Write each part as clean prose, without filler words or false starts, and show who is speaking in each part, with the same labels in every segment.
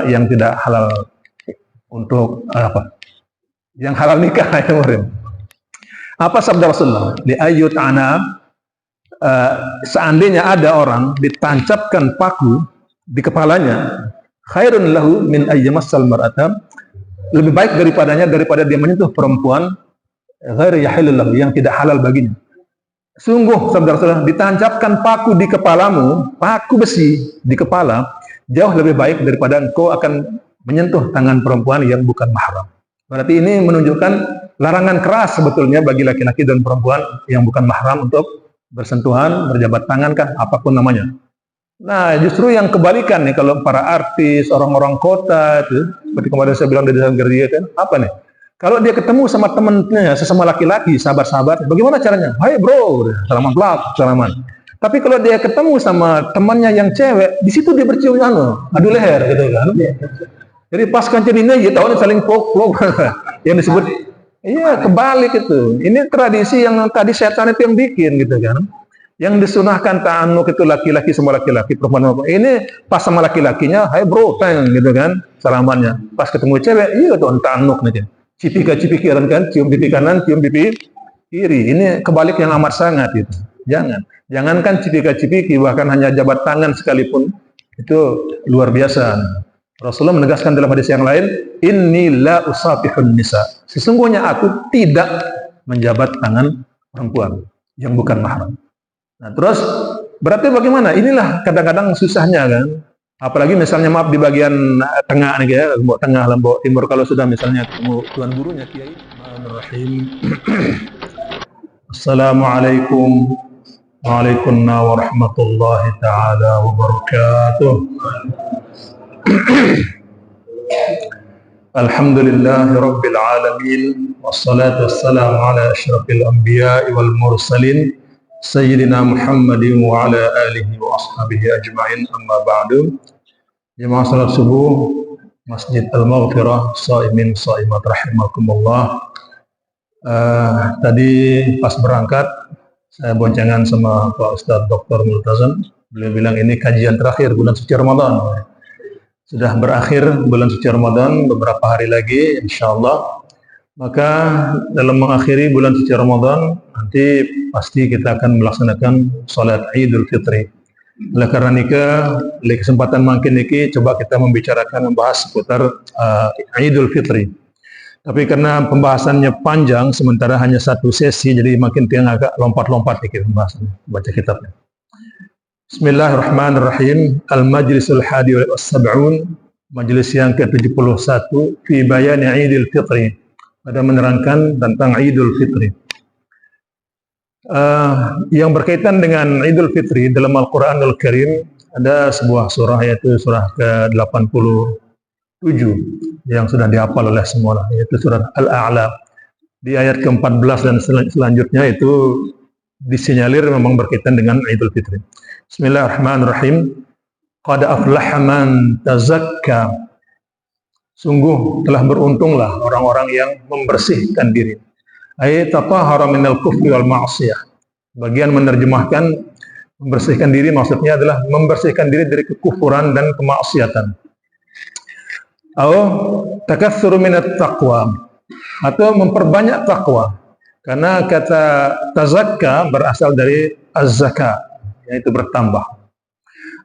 Speaker 1: yang tidak halal untuk yang halal nikah ya murid. Apa sabda Rasulullah? Li ayyut ana, seandainya ada orang ditancapkan paku di kepalanya, khairun lahu min ayyamassal mar'ata, lebih baik daripada dia menyentuh perempuan ghairi yahillul lahu, yang tidak halal baginya. Sungguh sabda Rasulullah, ditancapkan paku di kepalamu, paku besi di kepala, jauh lebih baik daripada engkau akan menyentuh tangan perempuan yang bukan mahram. Berarti ini menunjukkan larangan keras sebetulnya bagi laki-laki dan perempuan yang bukan mahram untuk bersentuhan, berjabat tangan kah, apapun namanya. Nah, justru yang kebalikan nih, kalau para artis, orang-orang kota itu, seperti kemarin saya bilang di desa gereja kan, apa nih? Kalau dia ketemu sama temennya, sesama laki-laki, sahabat-sahabat, bagaimana caranya? Hai bro, salaman pelak, salaman. Tapi kalau dia ketemu sama temannya yang cewek, di situ dia bercium adu leher gitu kan. Jadi pas kancing ini ya tahu saling peluk yang disebut iya kebalik itu. Ini tradisi yang tadi setan itu yang bikin gitu kan. Yang disunahkan ta'anuk itu laki-laki sama laki-laki, perempuan. Ini pas sama laki-lakinya, hai bro, tang gitu kan, salamannya. Pas ketemu cewek, iya tuh ta'anuk nih. Cipika-cipiki kan, cium pipi kanan, cium pipi kiri. Ini kebalik yang amat sangat gitu. Jangankan cipika-cipiki, bahkan hanya jabat tangan sekalipun itu luar biasa. Rasulullah menegaskan dalam hadis yang lain, inni la usafihun nisa, sesungguhnya aku tidak menjabat tangan perempuan yang bukan mahram. Nah terus berarti bagaimana? Inilah kadang-kadang susahnya kan, apalagi misalnya maaf di bagian tengah nih ya, lombok tengah, lombok timur, kalau sudah misalnya ketemu tuan gurunya kiai. Bismillahirrahmanirrahim. Assalamualaikum warahmatullahi taala wabarakatuh. Alhamdulillahi Rabbil Alamin, wassalatu wassalamu ala ashrafil anbiya'i wal mursalin, Sayyidina Muhammadin wa ala alihi wa ashabihi ajma'in, amma ba'du. Jemaah salat subuh Masjid Al-Maghfirah, sa'imin sa'imat rahimakumullah. Tadi pas berangkat saya boncengan sama Pak Ustadz Dr. Multazam. Beliau bilang ini kajian terakhir bulan suci Ramadan. Sudah berakhir bulan suci Ramadan, beberapa hari lagi insyaallah. Maka dalam mengakhiri bulan suci Ramadan, nanti pasti kita akan melaksanakan salat Idul Fitri. Oleh karena nikah, oleh kesempatan makin niki, coba kita membahas seputar Idul Fitri. Tapi karena pembahasannya panjang, sementara hanya satu sesi, jadi makin agak lompat-lompat dikit pembahasannya, baca kitabnya. Bismillahirrahmanirrahim. Al-Majlisul Hadi wal Sab'un, majlis yang ke-71, fi bayani Idul Fitri, pada menerangkan tentang Idul Fitri. Yang berkaitan dengan Idul Fitri dalam Al-Quranul Karim, ada sebuah surah, yaitu surah ke-87 yang sudah dihafal oleh semua, yaitu surah Al-A'la. Di ayat ke-14 dan selanjutnya itu disinyalir memang berkaitan dengan Idul Fitri. Bismillahirrahmanirrahim. Qad aflaha man tazakka, sungguh telah beruntunglah orang-orang yang membersihkan diri. Ay tatahhara minal kufri wal ma'siyah. Bagian menerjemahkan membersihkan diri maksudnya adalah membersihkan diri dari kekufuran dan kemaksiatan. Atau takatsuru minat taqwa, atau memperbanyak takwa. Karena kata tazakka berasal dari az-zaka, yaitu bertambah.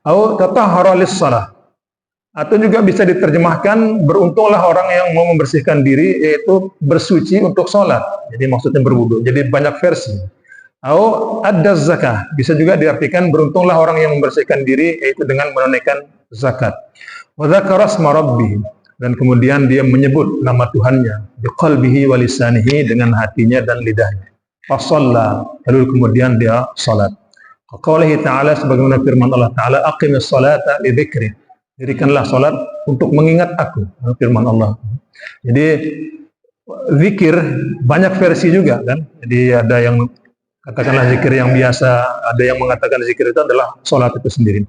Speaker 1: Atau tatahhara lis-shalah, atau juga bisa diterjemahkan beruntunglah orang yang mau membersihkan diri, yaitu bersuci untuk sholat. Jadi maksudnya berwudu. Jadi banyak versi. Atau adaz zakah, bisa juga diartikan beruntunglah orang yang membersihkan diri, yaitu dengan menunaikan zakat. Wa dzakara asma rabbih, dan kemudian dia menyebut nama Tuhannya, biqalbihi wa lisanihi, dengan hatinya dan lidahnya. Fa shalla, lalu kemudian dia salat. Qaulihi ta'ala, sebagaimana firman Allah Ta'ala, aqimis salata li dzikri, dirikanlah salat untuk mengingat aku, firman Allah. Jadi zikir banyak versi juga kan. Jadi ada yang katakanlah zikir yang biasa, ada yang mengatakan zikir itu adalah salat itu sendiri.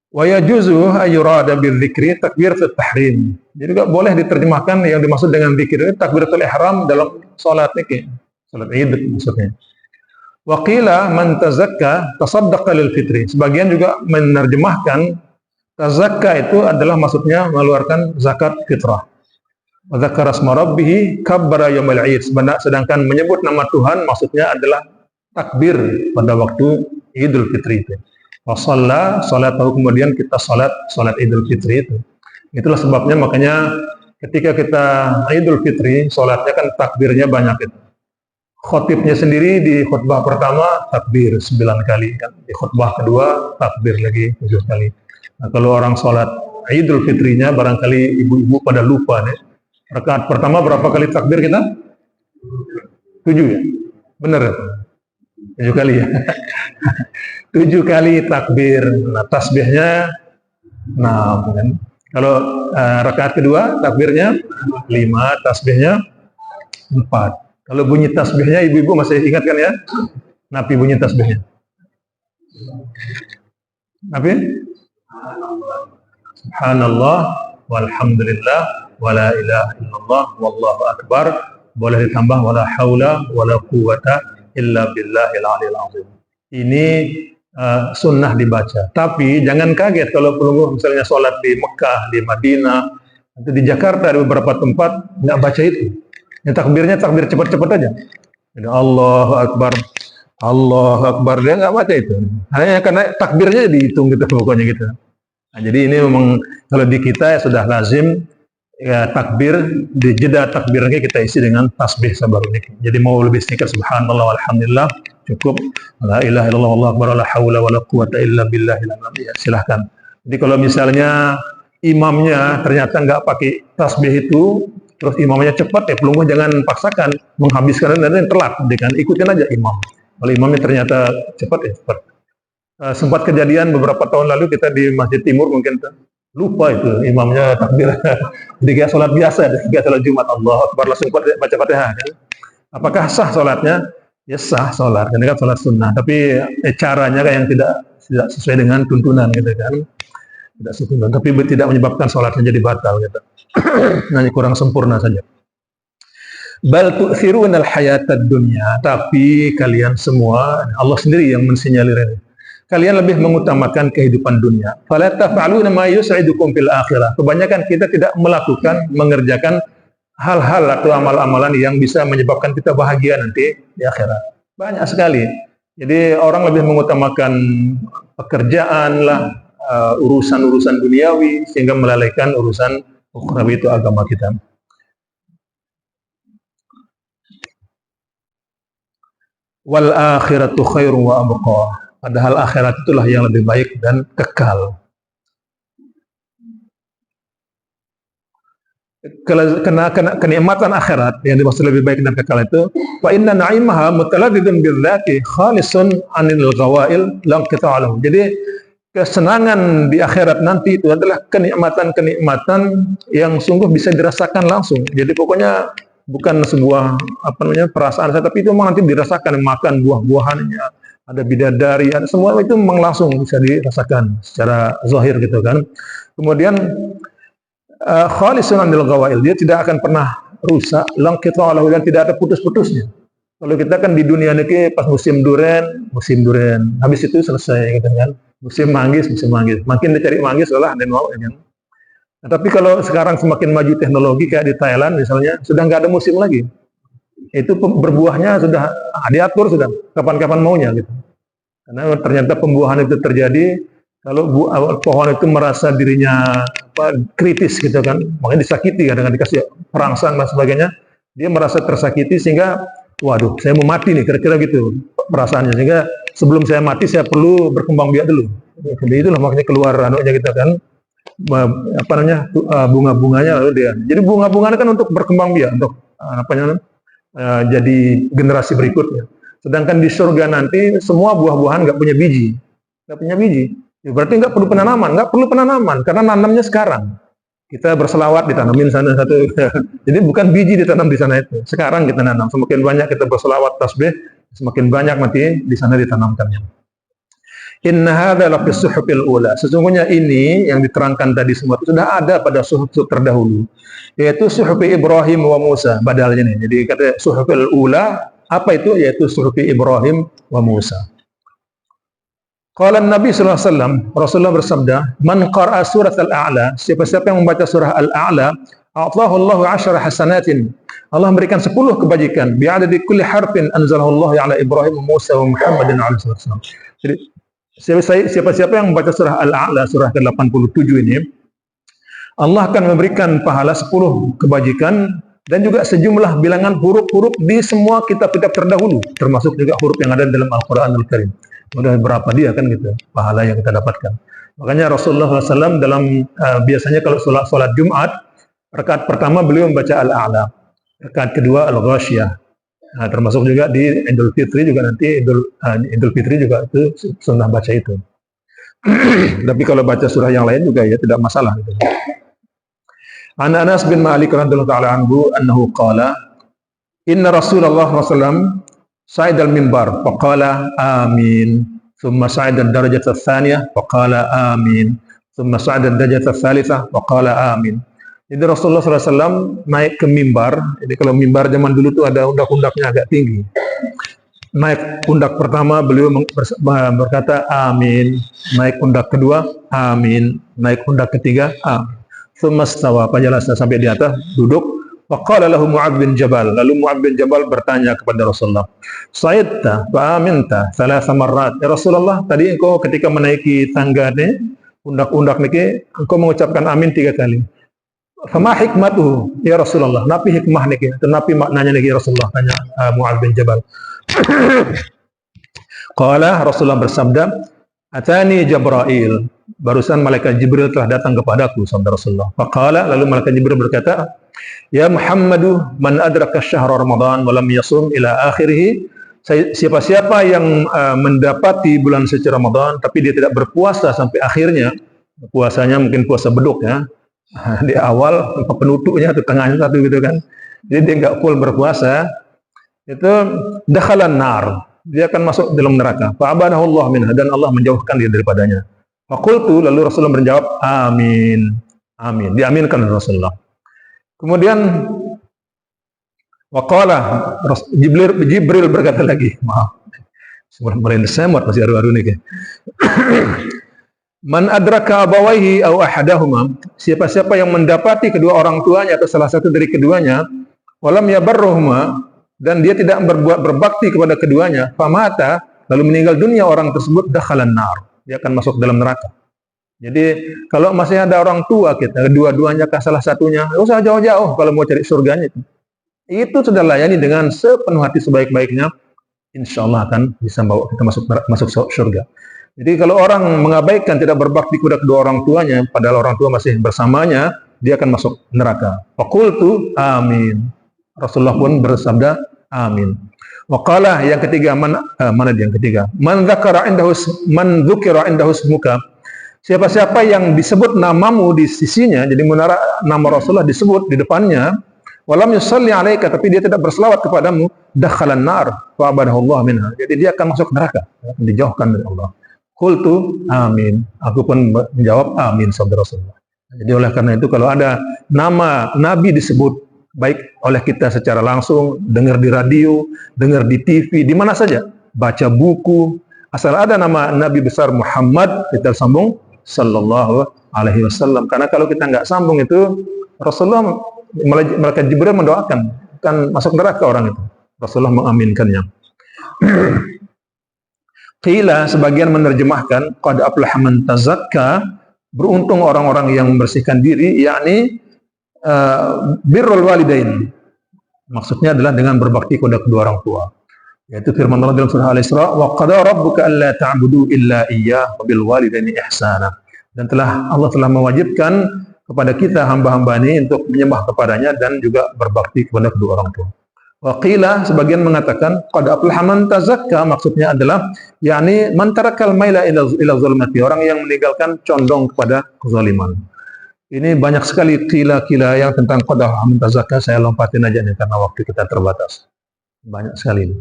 Speaker 1: Wa yajuzu ayyurada bidzikri takbiratul tahrim. Jadi juga boleh diterjemahkan yang dimaksud dengan zikir itu takbiratul ihram dalam salat niki, salat Id maksudnya. Wa qila man tazakka tasaddaqa lil fitri. Sebagian juga menerjemahkan Tazakka itu adalah maksudnya mengeluarkan zakat fitrah. Dzakara asma rabbih kabbara yaumil 'id. Sedangkan menyebut nama Tuhan maksudnya adalah takbir pada waktu Idul Fitri itu. Wa shalla salatahu, kemudian kita salat Idul Fitri itu. Itulah sebabnya makanya ketika kita Idul Fitri salatnya kan takbirnya banyak itu. Khotibnya sendiri di khutbah pertama takbir 9 kali kan. Di khutbah kedua takbir lagi 7 kali. Nah, kalau orang sholat Idul Fitrinya barangkali ibu-ibu pada lupa nih. Rakaat pertama berapa kali takbir kita? 7 ya? Benar ya? 7 kali ya? 7 kali takbir. Nah, tasbihnya 6 kan? Kalau rakaat kedua takbirnya 5, tasbihnya 4. Kalau bunyi tasbihnya ibu-ibu masih ingat kan ya? Napi bunyi tasbihnya. Napi? Subhanallah walhamdulillah wala ilaha illallah wallahu akbar, boleh ditambah wala haula wala quwata illa billahil aliyil azim. Ini sunnah dibaca. Tapi jangan kaget kalau pelungguh misalnya sholat di Mekah, di Madinah, atau di Jakarta di beberapa tempat nggak baca itu. Yang takbirnya takbir cepat-cepat aja. Jadi Allahu Akbar, Allahu Akbar, dia nggak baca itu. Hanya karena takbirnya dihitung gitu pokoknya gitu. Nah, jadi ini memang kalau di kita ya sudah lazim ya, takbir di jeda takbirnya kita isi dengan tasbih sabaruniki. Jadi mau lebih sedikit subhanallah walhamdulillah cukup, la ilaha illallah wallahu akbar la haula wala quwata illa billahil azim. Ya, silahkan. Jadi kalau misalnya imamnya ternyata nggak pakai tasbih itu, terus imamnya cepat ya pelungguh jangan paksakan menghabiskan dan telat, dengan ikutin aja imam. Kalau imamnya ternyata cepat ya cepat. Sempat kejadian beberapa tahun lalu kita di Masjid Timur mungkin lupa itu imamnya takbir. Jadi kayak sholat biasa, kayak sholat Jumat Allah Akbar langsung baca Fatihah kan. Apakah sah sholatnya? Ya sah sholat, ini kan sholat sunnah. Tapi caranya kan yang tidak sesuai dengan tuntunan gitu kan. Tidak sesuai, tapi tidak menyebabkan sholatnya jadi batal gitu. Hanya kurang sempurna saja. Bal tu'thirunal hayatad dunya, tapi kalian semua, Allah sendiri yang mensinyalir ini. Kalian lebih mengutamakan kehidupan dunia. Fala taf'aluna ma yus'idukum fil akhirah. Kebanyakan kita tidak melakukan, mengerjakan hal-hal atau amal-amalan yang bisa menyebabkan kita bahagia nanti di akhirat. Banyak sekali. Jadi orang lebih mengutamakan pekerjaan lah, urusan-urusan duniawi sehingga melalaikan urusan ukhrawi itu agama kita. Wal akhiratu khairu wa abqa. Padahal akhirat itulah yang lebih baik dan kekal. Kena kenikmatan akhirat yang dimaksud lebih baik dan kekal itu, wa inna na'imaha mutaladdidun bidzati khalisun 'anil ghawail lam qita'alahu. Jadi kesenangan di akhirat nanti itu adalah kenikmatan-kenikmatan yang sungguh bisa dirasakan langsung. Jadi pokoknya bukan sebuah perasaan saya, tapi itu memang nanti dirasakan, makan buah-buahannya, ada bidadari, ada semua itu memang langsung bisa dirasakan secara zahir gitu kan. Kemudian khalisun 'anil ghawail, dia tidak akan pernah rusak, lam qita'alahu, dan tidak ada putus-putusnya. Kalau kita kan di dunia ini pas musim duren, habis itu selesai gitu kan. Musim manggis, makin dicari manggis lah dan mau kan. Nah, tapi kalau sekarang semakin maju teknologi kayak di Thailand misalnya, sudah nggak ada musim lagi. Itu berbuahnya sudah diatur sudah kapan-kapan maunya gitu. Karena ternyata pembuahan itu terjadi kalau pohon itu merasa dirinya kritis gitu kan, makanya disakiti kadang-kadang dikasih perangsang dan sebagainya, dia merasa tersakiti sehingga waduh saya mau mati nih kira-kira gitu perasaannya, sehingga sebelum saya mati saya perlu berkembang biak dulu. Jadi itulah makanya keluar anunya kita kan bunga-bunganya lalu dia. Jadi bunga-bunganya kan untuk berkembang biak, untuk jadi generasi berikutnya. Sedangkan di surga nanti semua buah-buahan nggak punya biji, ya, berarti nggak perlu penanaman, karena nanamnya sekarang. Kita berselawat ditanamin sana satu, jadi bukan biji ditanam di sana itu. Sekarang kita nanam, semakin banyak kita berselawat tasbih, semakin banyak nanti di sana ditanamkannya. Inna hadza la fis suhufil ula. Sesungguhnya ini yang diterangkan tadi semua itu sudah ada pada suhuf terdahulu, yaitu suhuf Ibrahim wa Musa. Badalnya nih. Jadi kata suhufil ula apa itu? Yaitu suhuf Ibrahim wa Musa. Qala Nabi sallallahu alaihi wasallam, Rasulullah bersabda, "Man qara'a surat Al-A'la," siapa-siapa yang membaca surah Al-A'la, a'tahu Allahu 'asyara hasanatin. Allah memberikan 10 kebajikan, bi'adadi kulli harfin anzalahu Allah ala Ibrahim, Musa wa Muhammadin alaihi wasallam. Jadi siapa-siapa yang membaca surah Al-A'la, surah ke-87 ini, Allah akan memberikan pahala 10 kebajikan dan juga sejumlah bilangan huruf-huruf di semua kitab-kitab terdahulu, termasuk juga huruf yang ada dalam Al-Qur'anul Karim. Udah berapa dia kan gitu pahala yang kita dapatkan. Makanya Rasulullah SAW dalam biasanya kalau sholat Jumat, rakaat pertama beliau membaca Al-A'la, rakaat kedua Al-Ghasyiyah. Nah, termasuk juga di Idul Fitri juga nanti Idul Fitri juga itu sunnah baca itu. Tapi kalau baca surah yang lain juga ya tidak masalah. Gitu. An Anas bin Malik radhiyallahu ta'ala anhu annahu qala inna Rasulullah SAW sa'id al-mimbar faqala amin thumma sa'ida ad-darajata ats-tsaniyah faqala amin thumma sa'ida ad-darajata ats-tsalitsah faqala amin. Jadi Rasulullah SAW naik ke mimbar. Jadi kalau mimbar zaman dulu tuh ada undak-undaknya agak tinggi. Naik undak pertama beliau berkata amin, naik undak kedua amin, naik undak ketiga amin. Thumma stawa, pajalasnya sampai di atas, duduk. Faqala lahu Mu'adz bin Jabal. Lalu Mu'adz bin Jabal bertanya kepada Rasulullah, "Sa'idta wa aminta thalatha marrat." Ya Rasulullah, tadi engkau ketika menaiki tangga ni, undak-undak niki, engkau mengucapkan amin 3 kali. Fama hikmatuhu ya Rasulullah? Napi hikmah niki, napi maknanya niki Rasulullah, tanya Mu'adz bin Jabal. Qala, Rasulullah bersabda, "Atani Jibril." Barusan malaikat Jibril telah datang kepadaku, sabda Rasulullah. Faqala, lalu malaikat Jibril berkata, "Ya Muhammadu, man adraka syahra Ramadan wa lam yasum ila akhirih." Siapa-siapa yang mendapati bulan suci Ramadan tapi dia tidak berpuasa sampai akhirnya, puasanya mungkin puasa beduk ya. Di awal penutupnya atau tengahnya satu gitu kan. Jadi dia enggak full berpuasa, itu dakhalan nar. Dia akan masuk dalam neraka. Fa abadahu Allah minha, dan Allah menjauhkan dia daripadanya. Faqultu, lalu Rasulullah menjawab, amin. Amin. Diaminkan oleh Rasulullah. Kemudian waqala, Jibril berkata lagi, maaf. Mulai semut masih aru-aru nih. Man adraka abawaihi aw ahadahuma, siapa-siapa yang mendapati kedua orang tuanya atau salah satu dari keduanya, walam yabarruhuma, dan dia tidak berbuat berbakti kepada keduanya, famata, lalu meninggal dunia orang tersebut, dakhalan nar. Dia akan masuk dalam neraka. Jadi kalau masih ada orang tua kita, kedua-duanya kah salah satunya, enggak usah jauh-jauh kalau mau cari surganya. Itu sudah layani dengan sepenuh hati sebaik-baiknya, insya Allah akan bisa bawa kita masuk surga. Jadi kalau orang mengabaikan, tidak berbakti kepada kedua orang tuanya, padahal orang tua masih bersamanya, dia akan masuk neraka. Faqultu amin. Rasulullah pun bersabda amin. Waqala, yang ketiga, mana yang ketiga? Man dzukira indahu ismuka. Siapa-siapa yang disebut namamu di sisinya, jadi nama Rasulullah disebut di depannya, walam yusalli alaika, tapi dia tidak berselawat kepadamu, dakhalan nar fa abadahu Allah minha. Jadi dia akan masuk neraka, akan dijauhkan dari Allah. Qultu amin. Aku pun menjawab amin, sabda Rasulullah. Jadi oleh karena itu kalau ada nama Nabi disebut, baik oleh kita secara langsung, dengar di radio, dengar di TV, di mana saja, baca buku, asal ada nama Nabi besar Muhammad, kita sambung sallallahu alaihi wasallam. Karena kalau kita nggak sambung itu, Rasulullah, malaikat Jibril mendoakan akan masuk neraka orang itu. Rasulullah mengaminkannya. Qila, sebagian menerjemahkan, qad aflaha man tazakka, beruntung orang-orang yang membersihkan diri, yakni birrul walidain. Maksudnya adalah dengan berbakti kepada kedua orang tua. Yaitu firman Allah dalam surah Al-Isra, wa qada rabbuka alla ta'budu illa iyyah wa bil walidaini ihsana. Dan Allah telah mewajibkan kepada kita hamba-hamba ini untuk menyembah kepadanya dan juga berbakti kepada kedua orang tua. Wa qila, sebagian mengatakan qad aflaha man tazakka, maksudnya adalah yakni man tarakal maila ila zulmati, orang yang meninggalkan condong kepada kezaliman. Ini banyak sekali kila-kila yang tentang qad aflaha man tazakka, saya lompatin aja nih karena waktu kita terbatas. Banyak sekali.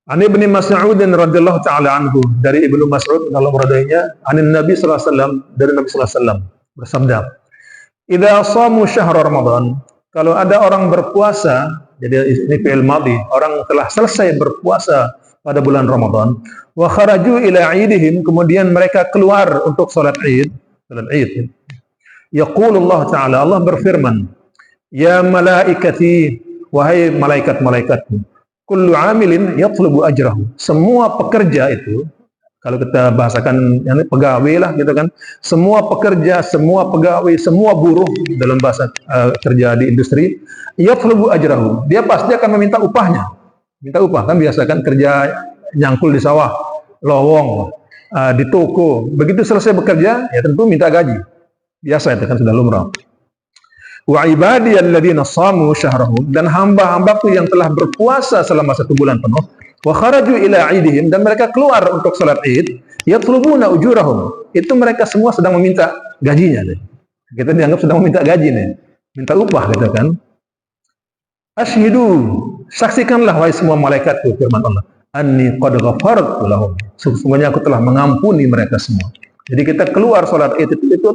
Speaker 1: An Ibnu Mas'ud radhiyallahu taala anhu, dari Ibnu Mas'ud Allah meridainya, anin Nabi sallallahu alaihi wasallam, dari Nabi sallallahu alaihi wasallam bersabda, "Idza shamu syahr Ramadan," kalau ada orang berpuasa, jadi ini fi'il madhi, orang telah selesai berpuasa pada bulan Ramadan. Wa kharaju ila 'idihim, kemudian mereka keluar untuk salat Id, salat Id. Yaqulullah Ta'ala, Allah berfirman, ya malaikati, wahai malaikat-malaikatku, kullu 'amilin yatlubu ajrahu. Semua pekerja itu, kalau kita bahasakan yang pegawai lah gitu kan, semua pekerja, semua pegawai, semua buruh dalam bahasa kerja di industri, yatlubu ajrahu, dia pasti akan meminta upahnya. Minta upah, kan biasa kan kerja nyangkul di sawah, lowong, di toko, begitu selesai bekerja ya tentu minta gaji. Biasa itu kan sudah lumrah. Wa ibadiyalladzina shamu syahrahum, dan hamba-hambaku yang telah berpuasa selama 1 bulan penuh, wa kharaju ila 'idihim, dan mereka keluar untuk salat Id, yatlubuna ujurahum, itu mereka semua sedang meminta gajinya nih. Kita dianggap sedang meminta gaji nih, minta upah gitu kan. Asyhidu, saksikanlah wahai semua malaikatku, firman Allah, anni qad ghafartu lahum, sesungguhnya aku telah mengampuni mereka semua. Jadi kita keluar salat Id itu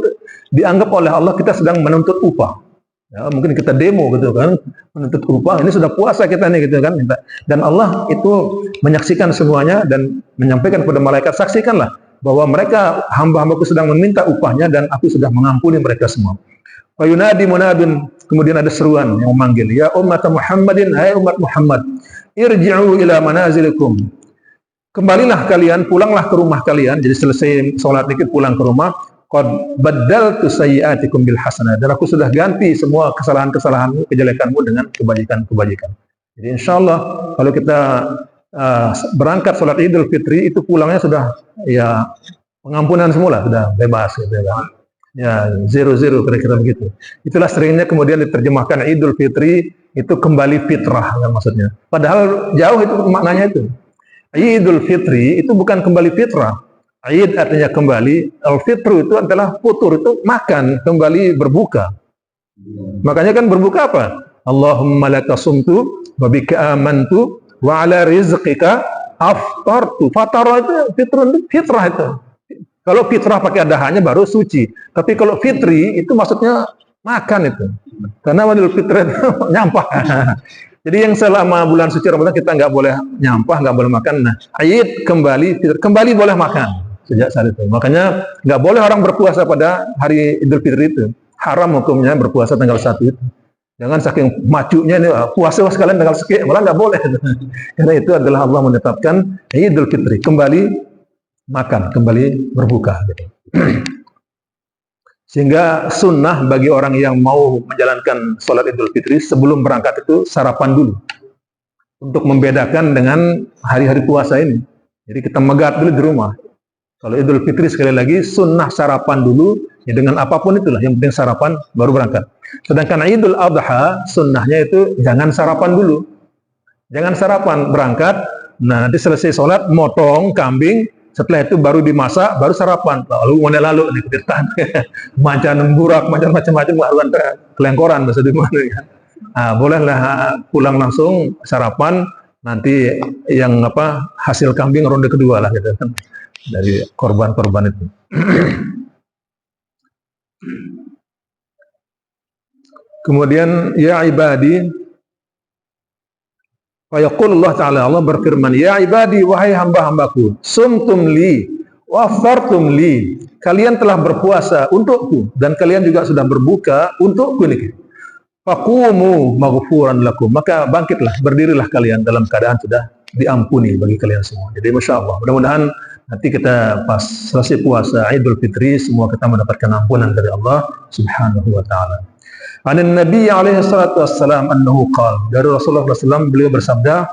Speaker 1: dianggap oleh Allah kita sedang menuntut upah. Ya, mungkin kita demo gitu kan, menuntut upah, ini sudah puasa kita nih gitu kan, minta. Dan Allah itu menyaksikan semuanya dan menyampaikan kepada malaikat, saksikanlah bahwa mereka hamba-hambaku sedang meminta upahnya dan aku sudah mengampuni mereka semua. Wa yunadi munadun, kemudian ada seruan yang memanggil, ya umat Muhammadin, hai umat Muhammad, irji'u ila manazilikum, kembalilah kalian, pulanglah ke rumah kalian. Jadi selesai sholat dikit pulang ke rumah. Qad baddaltu sayyi'atikum bil hasanah, dan aku sudah ganti semua kesalahan-kesalahanmu, kejelekanmu dengan kebajikan-kebajikan. Jadi insyaallah kalau kita berangkat sholat Idul Fitri itu pulangnya sudah ya pengampunan semula, sudah bebas gitu kan. Ya, zero kira-kira begitu. Itulah seringnya kemudian diterjemahkan Idul Fitri itu kembali fitrah kan maksudnya. Padahal jauh itu maknanya itu. Idul Fitri itu bukan kembali fitrah. Id artinya kembali, al-fitru itu adalah futur, itu makan, kembali berbuka. Makanya kan berbuka apa? Allahumma laka sumtu wa bika amantu wa ala rizqika aftartu. Fatara itu fitrah itu. Kalau fitrah pakai ada hanya baru suci. Tapi kalau fitri itu maksudnya makan itu. Karena Idul Fitri itu nyampah. Jadi yang selama bulan suci Ramadan kita nggak boleh nyampah, nggak boleh makan. Nah, Id kembali boleh makan sejak saat itu. Makanya nggak boleh orang berpuasa pada hari Idul Fitri itu. Haram hukumnya berpuasa tanggal 1 itu. Jangan saking macunya ini puasa sekalian tanggal sekian, malah nggak boleh. Karena itu adalah Allah menetapkan Idul Fitri, kembali makan, kembali berbuka. Gitu. Sehingga sunnah bagi orang yang mau menjalankan sholat Idul Fitri sebelum berangkat itu sarapan dulu. Untuk membedakan dengan hari-hari puasa ini. Jadi kita megat dulu di rumah. Kalau Idul Fitri sekali lagi sunnah sarapan dulu, ya dengan apapun itulah, yang penting sarapan baru berangkat. Sedangkan Idul Adha sunnahnya itu jangan sarapan dulu. Jangan sarapan, berangkat, nah nanti selesai sholat, motong kambing, setelah itu baru dimasak, baru sarapan. Lalu nih ketirtan, macan burak, macam-macam kelengkoran bahasa di mana ya. Nah, bolehlah pulang langsung sarapan, nanti yang hasil kambing ronde kedua lah gitu kan, dari korban-korban itu. Kemudian ya ibadi, wa yaqulullah ta'ala, Allah berfirman, ya ibadi, wahai hamba-hambaku, sumtum li wa aftartum li, kalian telah berpuasa untukku dan kalian juga sudah berbuka untukku nih. Faqumu maghfuran lakum, maka bangkitlah, berdirilah kalian dalam keadaan sudah diampuni bagi kalian semua. Jadi Masya Allah, mudah-mudahan nanti kita pas selesai puasa Idul Fitri semua kita mendapatkan ampunan dari Allah Subhanahu wa taala. Anin Nabi alaihi salatu wassalam annahu qala, dari Rasulullah SAW beliau bersabda,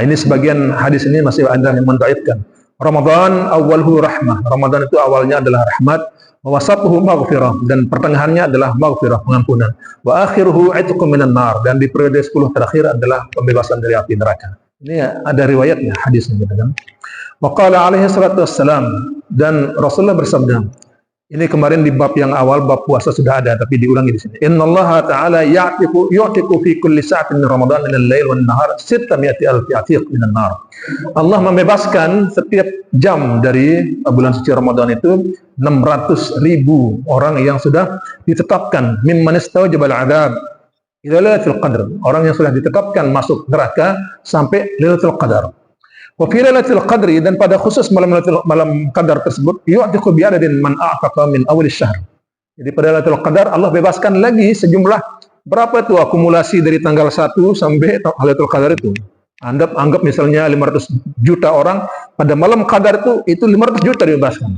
Speaker 1: ini sebagian hadis ini masih ada yang mendhaifkan. Ramadan awalhu rahmah, Ramadan itu awalnya adalah rahmat, wa wasatuhu maghfirah, dan pertengahannya adalah maghfirah, pengampunan, wa akhiruhu itqum minan nar, dan di periode 10 terakhir adalah pembebasan dari api neraka. Ini ada riwayatnya hadisnya gitu kan. Wa qala alaihi salatu wassalam, dan Rasulullah bersabda, ini kemarin di bab yang awal, bab puasa sudah ada, tapi diulangi di sini. Innallaha ta'ala yu'tiqu fi kulli sa'atin min Ramadan min al-lail wan nahar 600,000 atiq minan nar. Allah membebaskan setiap jam dari bulan suci Ramadan itu 600,000 orang yang sudah ditetapkan mimman istawjabal adab ila lailatul qadar. Orang yang sudah ditetapkan masuk neraka sampai lailatul qadar. Wa fi lailatul qadri, dan pada khusus malam qadar tersebut, yu'tiqu bi adadin man a'taqa min awal syahr. Jadi pada lailatul qadar Allah bebaskan lagi sejumlah berapa itu akumulasi dari tanggal 1 sampai lailatul qadar itu. Anggap misalnya 500 juta orang pada malam qadar itu 500 juta dibebaskan.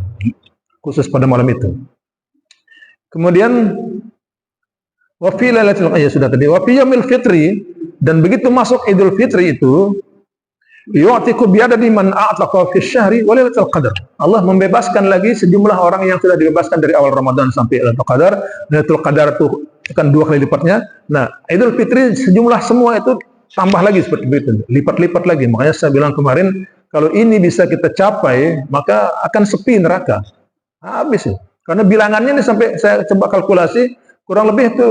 Speaker 1: Khusus pada malam itu. Kemudian wa fi lailatul qadar sudah tadi, wa fi yaumil fitri, dan begitu masuk Idul Fitri itu yu'tiqu bi adadi man a'taqa fi syahri wa lailatul qadar. Allah membebaskan lagi sejumlah orang yang sudah dibebaskan dari awal Ramadan sampai Lailatul Qadar. Lailatul Qadar itu akan 2 kali lipatnya. Nah, Idul Fitri sejumlah semua itu tambah lagi seperti itu, lipat-lipat lagi. Makanya saya bilang kemarin, kalau ini bisa kita capai, maka akan sepi neraka. Habis ya. Karena bilangannya ini sampai saya coba kalkulasi, kurang lebih itu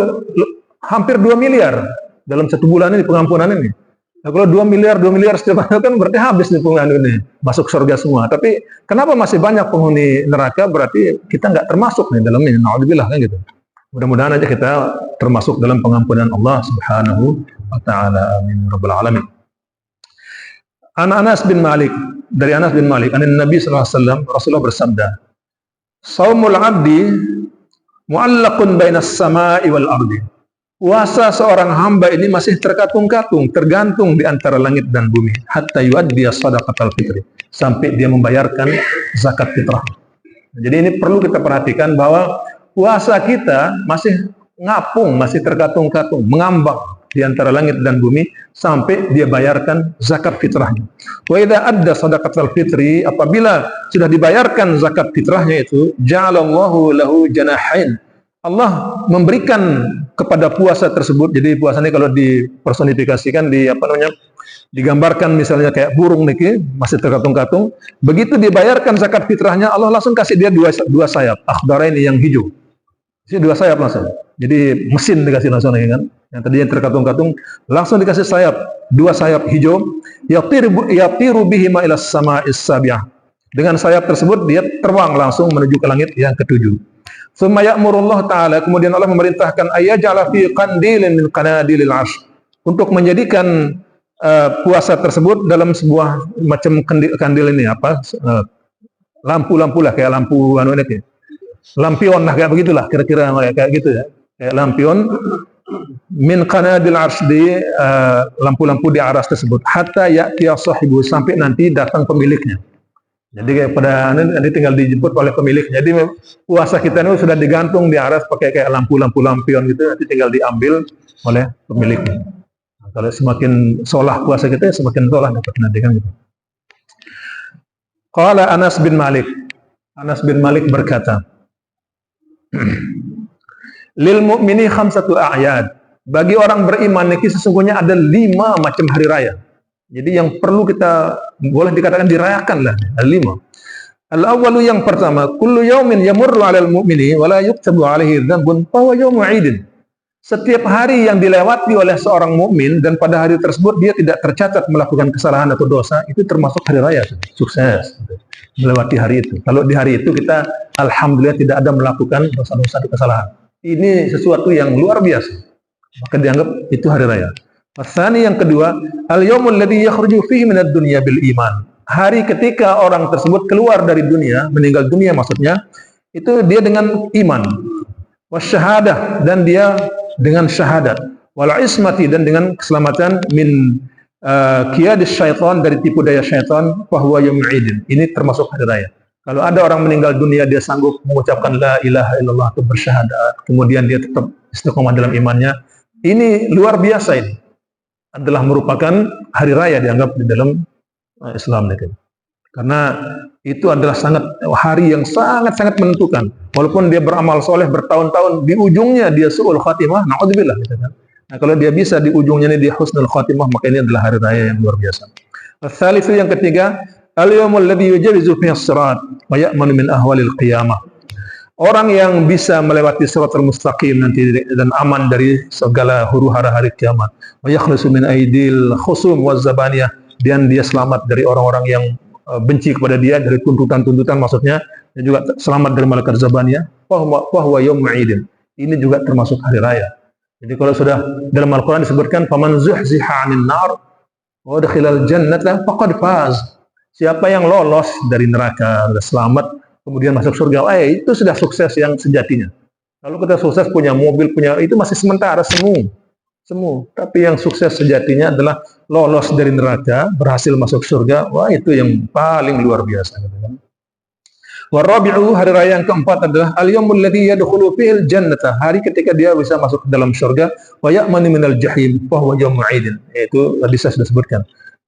Speaker 1: hampir 2 miliar dalam 1 bulan ini pengampunan ini. Nah, kalau 2 miliar setiap hari kan berarti habis nih pengampunan ini, masuk surga semua. Tapi kenapa masih banyak penghuni neraka? Berarti kita nggak termasuk nih dalam ini. Naudzubillah kan gitu. Mudah-mudahan aja kita termasuk dalam pengampunan Allah Subhanahu wa taala. Amin rabbal alamin. An Anas bin Malik, dari Anas bin Malik, Nabi sallallahu alaihi wasallam, Rasulullah bersabda, "Shaumul 'abdi mu'allaqun bainas sama'i wal ardi." Puasa seorang hamba ini masih terkatung-katung, tergantung di antara langit dan bumi, hatta yuaddi shadaqatal fitri, sampai dia membayarkan zakat fitrah. Jadi ini perlu kita perhatikan bahwa puasa kita masih ngapung, masih terkatung-katung, mengambang di antara langit dan bumi sampai dia bayarkan zakat fitrahnya. Wa idza adda shadaqatal fitri, apabila sudah dibayarkan zakat fitrahnya itu, ja'alallahu lahu janahain. Allah memberikan kepada puasa tersebut. Jadi puasa ini kalau dipersonifikasikan, digambarkan misalnya kayak burung nih, masih terkatung-katung. Begitu dibayarkan zakat fitrahnya, Allah langsung kasih dia dua sayap, akhdarain yang hijau. Jadi 2 sayap langsung. Jadi mesin dikasih langsung kan. Yang tadinya terkatung-katung langsung dikasih sayap, 2 sayap hijau. Yatiru bihima ila sama'is sabi'ah. Dengan sayap tersebut dia terbang langsung menuju ke langit yang ke-7. Tsumma ya'murullah ta'ala, kemudian Allah memerintahkan ayyaj'ala fi qandilin min qanadilil 'arsy, untuk menjadikan puasa tersebut dalam sebuah macam kandil ini lampu-lampu lah, kayak lampu lampion lah, kayak begitulah kira-kira kayak gitu ya, kayak lampion min qanadil 'arsy, di lampu-lampu di aras tersebut, hatta ya'tiya sahibu, sampai nanti datang pemiliknya. Jadi pada nanti tinggal dijemput oleh pemilik. Jadi puasa kita ini sudah digantung di aras pakai kayak lampu-lampu lampion gitu, nanti tinggal diambil oleh pemiliknya. Nah, kalau semakin solah puasa kita, semakin solah dapat nanti kan gitu. Qala Anas bin Malik. Anas bin Malik berkata, lil mu'mini khamsatu a'yad. Bagi orang beriman ini sesungguhnya ada 5 macam hari raya. Jadi yang perlu kita boleh dikatakan dirayakan lah, 5. Al-awwalu, yang pertama, kullu yaumin yamurru 'alal mu'mini wa la yuktabu 'alaihi dzambun fa huwa yaumu 'idin. Setiap hari yang dilewati oleh seorang mukmin dan pada hari tersebut dia tidak tercatat melakukan kesalahan atau dosa, itu termasuk hari raya. Sukses melewati hari itu. Kalau di hari itu kita alhamdulillah tidak ada melakukan dosa-dosa atau kesalahan, ini sesuatu yang luar biasa, maka dianggap itu hari raya. Asani, yang kedua, al-yaumul ladzi yakhruju fihi minad dunya bil iman. Hari ketika orang tersebut keluar dari dunia, meninggal dunia maksudnya, itu dia dengan iman. Wasyahadah, dan dia dengan syahadat. Wal ismati, dan dengan keselamatan min qiyadis syaitan, dari tipu daya syaitan. Fa huwa yaumul idin. Ini termasuk hari raya. Kalau ada orang meninggal dunia dia sanggup mengucapkan la ilaha illallah atau bersyahadat, kemudian dia tetap istiqomah dalam imannya, ini luar biasa, ini adalah merupakan hari raya dianggap di dalam Islam. Karena itu adalah hari yang sangat-sangat menentukan. Walaupun dia beramal soleh bertahun-tahun, di ujungnya dia su'ul khatimah, na'udzubillah. Nah, kalau dia bisa di ujungnya ini dia husnul khatimah, maka ini adalah hari raya yang luar biasa. Al-thalitsu, yang ketiga, al-yaumul ladzi yujawizu fihi as-sirat wa ya'manu min ahwalil qiyamah. Orang yang bisa melewati siratal mustaqim nanti dan aman dari segala huru-hara hari kiamat. Wa yakhlusu min aidil khusum waz zabaniyah, dan dia selamat dari orang-orang yang benci kepada dia, dari tuntutan-tuntutan maksudnya, dan juga selamat dari malaikat zabaniyah. Wa huwa yaumul idin. Ini juga termasuk hari raya. Jadi kalau sudah dalam Al-Qur'an disebutkan faman zuhziha 'anil nar wa dakhalal jannata faqad faz. Siapa yang lolos dari neraka, sudah selamat, kemudian masuk surga, itu sudah sukses yang sejatinya. Kalau kita sukses punya mobil, punya itu masih sementara, semu. Tapi yang sukses sejatinya adalah lolos dari neraka, berhasil masuk surga. Wah, itu yang paling luar biasa. Warabi'u, hari raya yang keempat adalah al-yaumul ladzi yadkhulu fihil jannata, hari ketika dia bisa masuk ke dalam surga, wa ya'manu minal jahim, fa huwa yaumu 'idin. Itu tadi saya sudah sebutkan.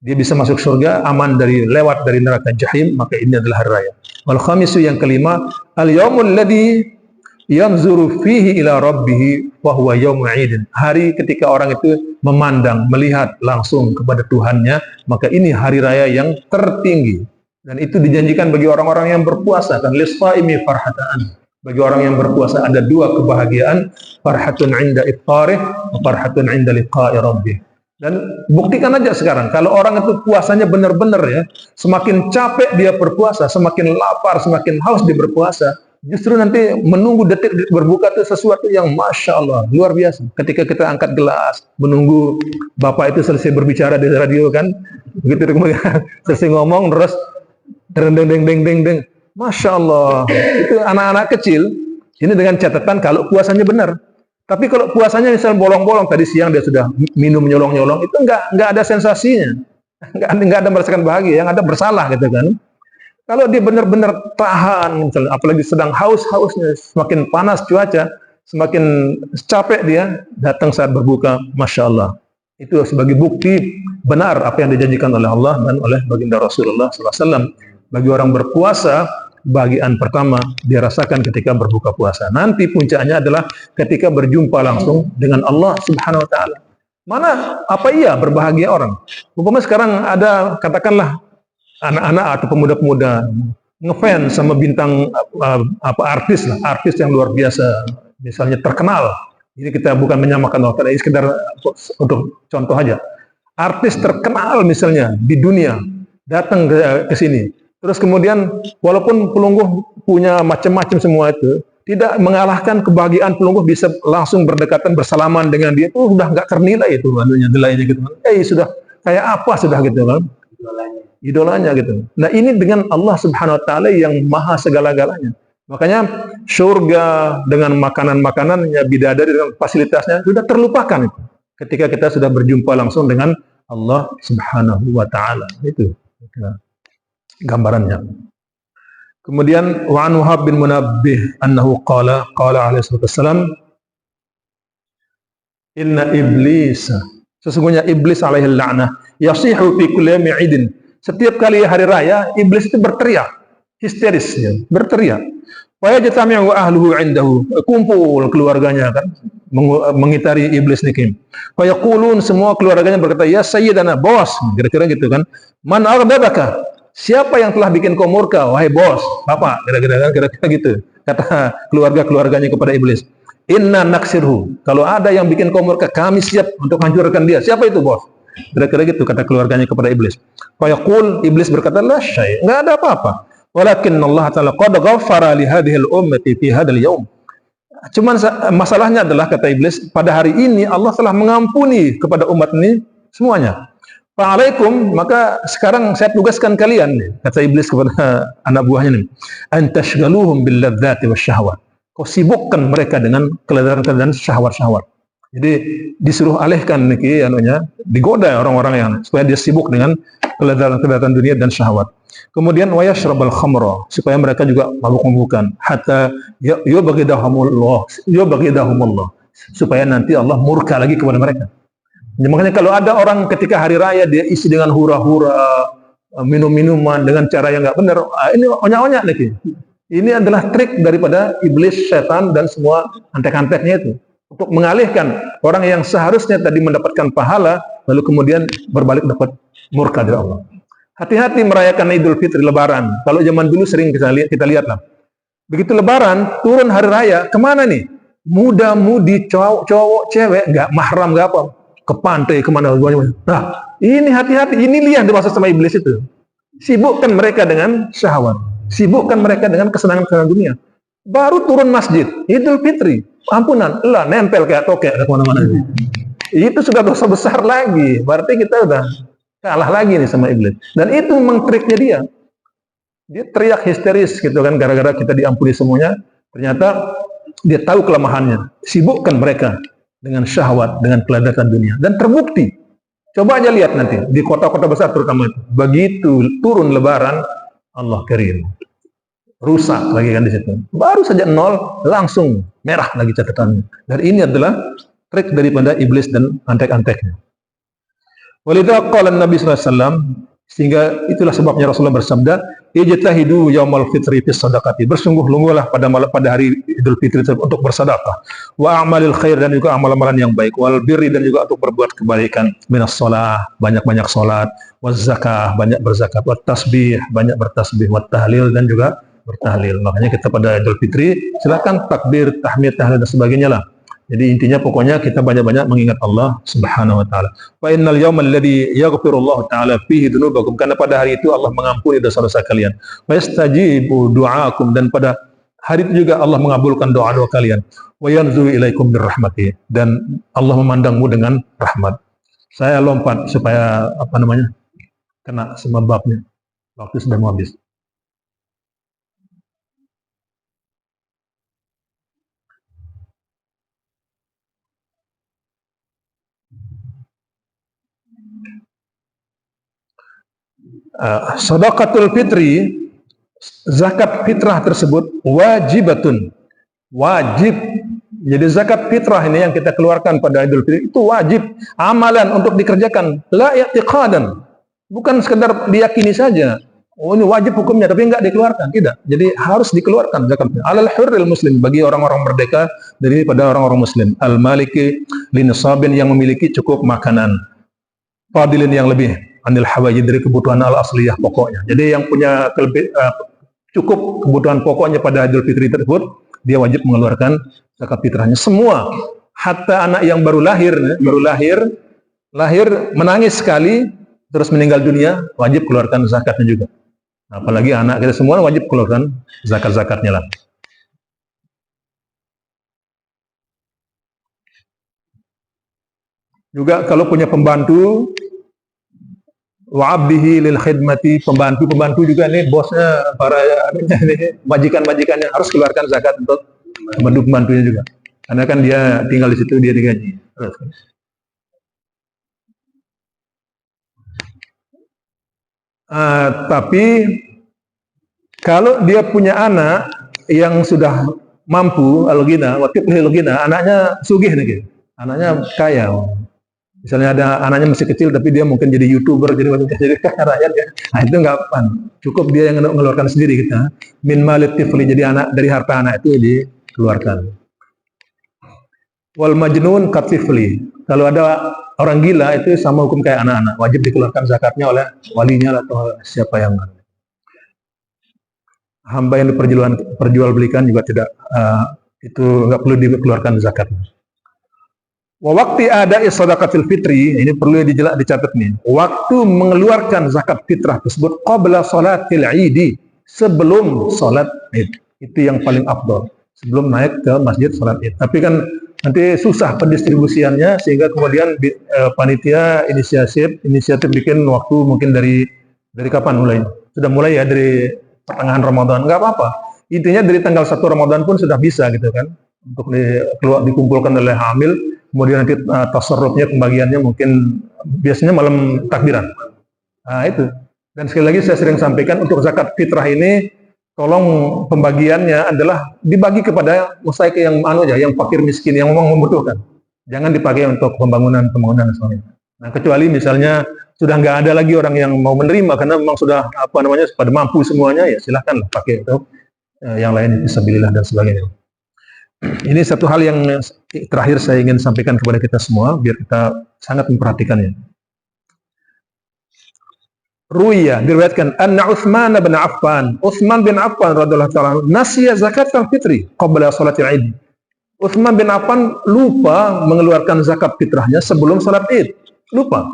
Speaker 1: Dia bisa masuk surga, aman dari lewat dari neraka jahim, maka ini adalah hari raya. Wal khamisu, yang kelima, al-yaumul ladzi yanzuru fihi ila rabbih wa huwa yaumu 'idin. Hari ketika orang itu memandang, melihat langsung kepada Tuhannya, maka ini hari raya yang tertinggi. Dan itu dijanjikan bagi orang-orang yang berpuasa, kan lis-shaimi farhatan. Bagi orang yang berpuasa ada dua kebahagiaan, farhatun 'inda iftarih wa farhatun 'inda liqa'i rabbih. Dan buktikan aja sekarang, kalau orang itu puasanya benar-benar ya, semakin capek dia berpuasa, semakin lapar, semakin haus dia berpuasa, justru nanti menunggu detik berbuka itu sesuatu yang Masya Allah, luar biasa. Ketika kita angkat gelas, menunggu Bapak itu selesai berbicara di radio kan, begitu kemudian selesai ngomong, terus deng. Masya Allah, itu anak-anak kecil, ini dengan catatan kalau puasanya benar. Tapi kalau puasanya misalnya bolong-bolong, tadi siang dia sudah minum nyolong-nyolong, itu nggak ada sensasinya, nggak ada merasakan bahagia, yang ada bersalah gitu kan. Kalau dia benar-benar tahan, misalnya, apalagi sedang haus-hausnya, semakin panas cuaca, semakin capek dia, datang saat berbuka, Masya Allah. Itu sebagai bukti benar apa yang dijanjikan oleh Allah dan oleh baginda Rasulullah SAW. Bagi orang berpuasa, bagian pertama dirasakan ketika berbuka puasa. Nanti puncaknya adalah ketika berjumpa langsung dengan Allah Subhanahu Wa Taala. Mana apa iya berbahagia orang? Umpama sekarang ada katakanlah anak-anak atau pemuda-pemuda ngefans sama bintang artis yang luar biasa, misalnya terkenal. Ini kita bukan menyamakan orang, ini sekedar untuk contoh aja. Artis terkenal misalnya di dunia datang ke sini. Terus kemudian walaupun pelungguh punya macam-macam semua itu, tidak mengalahkan kebahagiaan pelungguh bisa langsung berdekatan bersalaman dengan dia, itu sudah nggak ternilai itu nilainya gitu. Sudah kayak apa sudah gitu kan? Idolanya gitu. Nah ini dengan Allah Subhanahu Wa Taala yang maha segala-galanya. Makanya surga dengan makanan-makanannya, bidadari dengan fasilitasnya sudah terlupakan itu. Ketika kita sudah berjumpa langsung dengan Allah Subhanahu Wa Taala itu. Gambarannya. Kemudian wa an Wahab bin Munabbih annahu qala alaihi wasallam, inna iblis, sesungguhnya iblis alaihi la'nah, yasihu fi kulli yawmi 'idin. Setiap kali hari raya iblis itu berteriak, histeris ya, berteriak. Wa yajtami'u ahluhu 'indahu, kumpul keluarganya kan mengitari iblis nikim. Fa yaqulun, semua keluarganya berkata, ya sayyidana, bos, kira-kira gitu kan. Man aghdabaka, siapa yang telah bikin kau murka, wahai bos, bapak, kira-kira gitu. Kata keluarganya kepada iblis. Inna naksirhu, kalau ada yang bikin kau murka, kami siap untuk hancurkan dia. Siapa itu bos? Kira-kira gitu kata keluarganya kepada iblis. Fayaqul, iblis berkata, la syai', enggak ada apa-apa. Walakin Allah Ta'ala qad ghaffara li hadhil ummati fi hadzal yaum. Cuman masalahnya adalah, kata iblis, pada hari ini Allah telah mengampuni kepada umat ini semuanya. Fa'alaikum, maka sekarang saya tugaskan kalian, kata iblis kepada anak buahnya nih, antashghaluhum bil ladzati wasyahwat. Kau sibukkan mereka dengan kelezatan-kelezatan syahwat-syahwat. Jadi disuruh alihkan niki digoda orang-orang yang supaya dia sibuk dengan kelezatan-kelezatan dunia dan syahwat. Kemudian wa yashrabal khamra, supaya mereka juga mabuk-mabukan, hatta yubghidahumullah, supaya nanti Allah murka lagi kepada mereka. Ya, makanya kalau ada orang ketika hari raya dia isi dengan hura-hura, minum-minuman dengan cara yang nggak benar, ini onyak-onyak nih. Ini adalah trik daripada iblis, setan dan semua antek-anteknya itu untuk mengalihkan orang yang seharusnya tadi mendapatkan pahala lalu kemudian berbalik dapat murka dari Allah. Hati-hati merayakan Idul Fitri, Lebaran. Kalau zaman dulu sering kita lihat lah. Begitu Lebaran turun hari raya, kemana nih? Muda-mudi, cowok, cewek, nggak mahram, nggak apa, ke pantai, kemana. Nah, ini hati-hati, ini lihat dimaksud sama iblis itu. Sibukkan mereka dengan syahwat, sibukkan mereka dengan kesenangan-kesenangan dunia. Baru turun masjid, Idul Fitri, ampunan, lah nempel kayak tokek ke mana-mana. Itu sudah dosa besar lagi. Berarti kita udah Kalah lagi nih sama iblis. Dan itu memang triknya dia. Dia teriak histeris gitu kan, gara-gara kita diampuni semuanya. Ternyata dia tahu kelemahannya. Sibukkan mereka dengan syahwat, dengan kelezatan dunia. Dan terbukti. Coba aja lihat nanti di kota-kota besar terutama itu. Begitu turun lebaran, Allah karim. Rusak lagi kan di situ. Baru saja nol, langsung merah lagi catatannya. Dan ini adalah trik daripada iblis dan antek-anteknya. Walidha qala Nabi sallallahu alaihi wasallam, sehingga itulah sebabnya Rasulullah bersabda, ijtahidu yaumal fitri fis sadaqati, bersungguh-sungguhlah pada hari Idul Fitri untuk bersedekah, wa a'malil khair, dan juga amal-amalan yang baik, wal birri, dan juga untuk berbuat kebaikan, minas shalah, banyak-banyak salat, waz zakah, banyak berzakat, wat tasbih, banyak bertasbih, wat tahlil, dan juga bertahlil. Makanya kita pada Idul Fitri silakan takbir, tahmid, tahlil dan sebagainya lah. Jadi intinya pokoknya kita banyak-banyak mengingat Allah Subhanahu wa taala. Fa innal yawmal ladzi yaghfirullahu taala fihi dzunubakum, karena pada hari itu Allah mengampuni dosa-dosa kalian. Wa yastajibu du'aakum, dan pada hari itu juga Allah mengabulkan doa-doa kalian. Wa yanzuru ilaikum birrahmati, dan Allah memandangmu dengan rahmat. Saya lompat supaya kena semua babnya. Waktu sudah mau habis. Sedekatul fitri, zakat fitrah tersebut wajibatun, wajib. Jadi zakat fitrah ini yang kita keluarkan pada Idul Fitri itu wajib, amalan untuk dikerjakan, la i'tiqadan, bukan sekedar diyakini saja. Oh ini wajib hukumnya, tapi enggak dikeluarkan, tidak. Jadi harus dikeluarkan zakatnya. Alal hurril muslim, bagi orang-orang merdeka daripada orang-orang muslim. Al maliki linisabin, yang memiliki cukup makanan. Fadilin, yang lebih, anil hawaji, dari kebutuhan al asliyah pokoknya. Jadi yang punya cukup kebutuhan pokoknya pada Idul Fitri tersebut, dia wajib mengeluarkan zakat fitrahnya. Semua, hatta anak yang baru lahir menangis sekali terus meninggal dunia, wajib keluarkan zakatnya juga. Apalagi anak kita semua wajib keluarkan zakat-zakatnya lah. Juga kalau punya pembantu, wa abdihi lil khidmati, pembantu juga nih bosnya, para majikan-majikannya harus keluarkan zakat untuk pembantu-pembantunya juga. Karena kan dia tinggal di situ, dia digaji. Tapi kalau dia punya anak yang sudah mampu, al-ghina, anaknya sugih nih, anaknya kaya. Misalnya ada anaknya masih kecil tapi dia mungkin jadi YouTuber, jadi kaya rakyat ya. Nah itu nggak apa, cukup dia yang mengeluarkan sendiri kita. Min malit tifli, jadi anak dari harta anak itu dikeluarkan. Wal majnun katifli, kalau ada orang gila itu sama hukum kayak anak-anak, wajib dikeluarkan zakatnya oleh walinya atau siapa yang hamba yang diperjualbelikan juga tidak, itu nggak perlu dikeluarkan zakatnya. Waktu ada sedekatul fitri, ini perlu dicatat nih. Waktu mengeluarkan zakat fitrah tersebut qabla salatil Id, sebelum salat Id. Itu yang paling afdal. Sebelum naik ke masjid salat Id. Tapi kan nanti susah pendistribusiannya, sehingga kemudian panitia inisiatif bikin waktu mungkin dari kapan mulai? Sudah mulai ya dari pertengahan Ramadan, nggak apa-apa. Intinya dari tanggal 1 Ramadan pun sudah bisa gitu kan, untuk dikumpulkan oleh hamil. Kemudian nanti tasarrufnya, pembagiannya mungkin biasanya malam takbiran. Nah itu. Dan sekali lagi saya sering sampaikan, untuk zakat fitrah ini tolong pembagiannya adalah dibagi kepada musaik yang yang fakir miskin, yang memang membutuhkan. Jangan dipakai untuk pembangunan dan sebagainya. Nah kecuali misalnya sudah nggak ada lagi orang yang mau menerima karena memang sudah pada mampu semuanya, ya silahkanlah pakai untuk yang lain, fisabilillah dan sebagainya. Ini satu hal yang terakhir saya ingin sampaikan kepada kita semua, biar kita sangat memperhatikannya. Ruya, diriwayatkan anna Utsman bin Affan radhiyallahu ta'ala nasiya zakat al-fitri qabla salatil Id. Utsman bin Affan lupa mengeluarkan zakat fitrahnya sebelum salat Id. Lupa.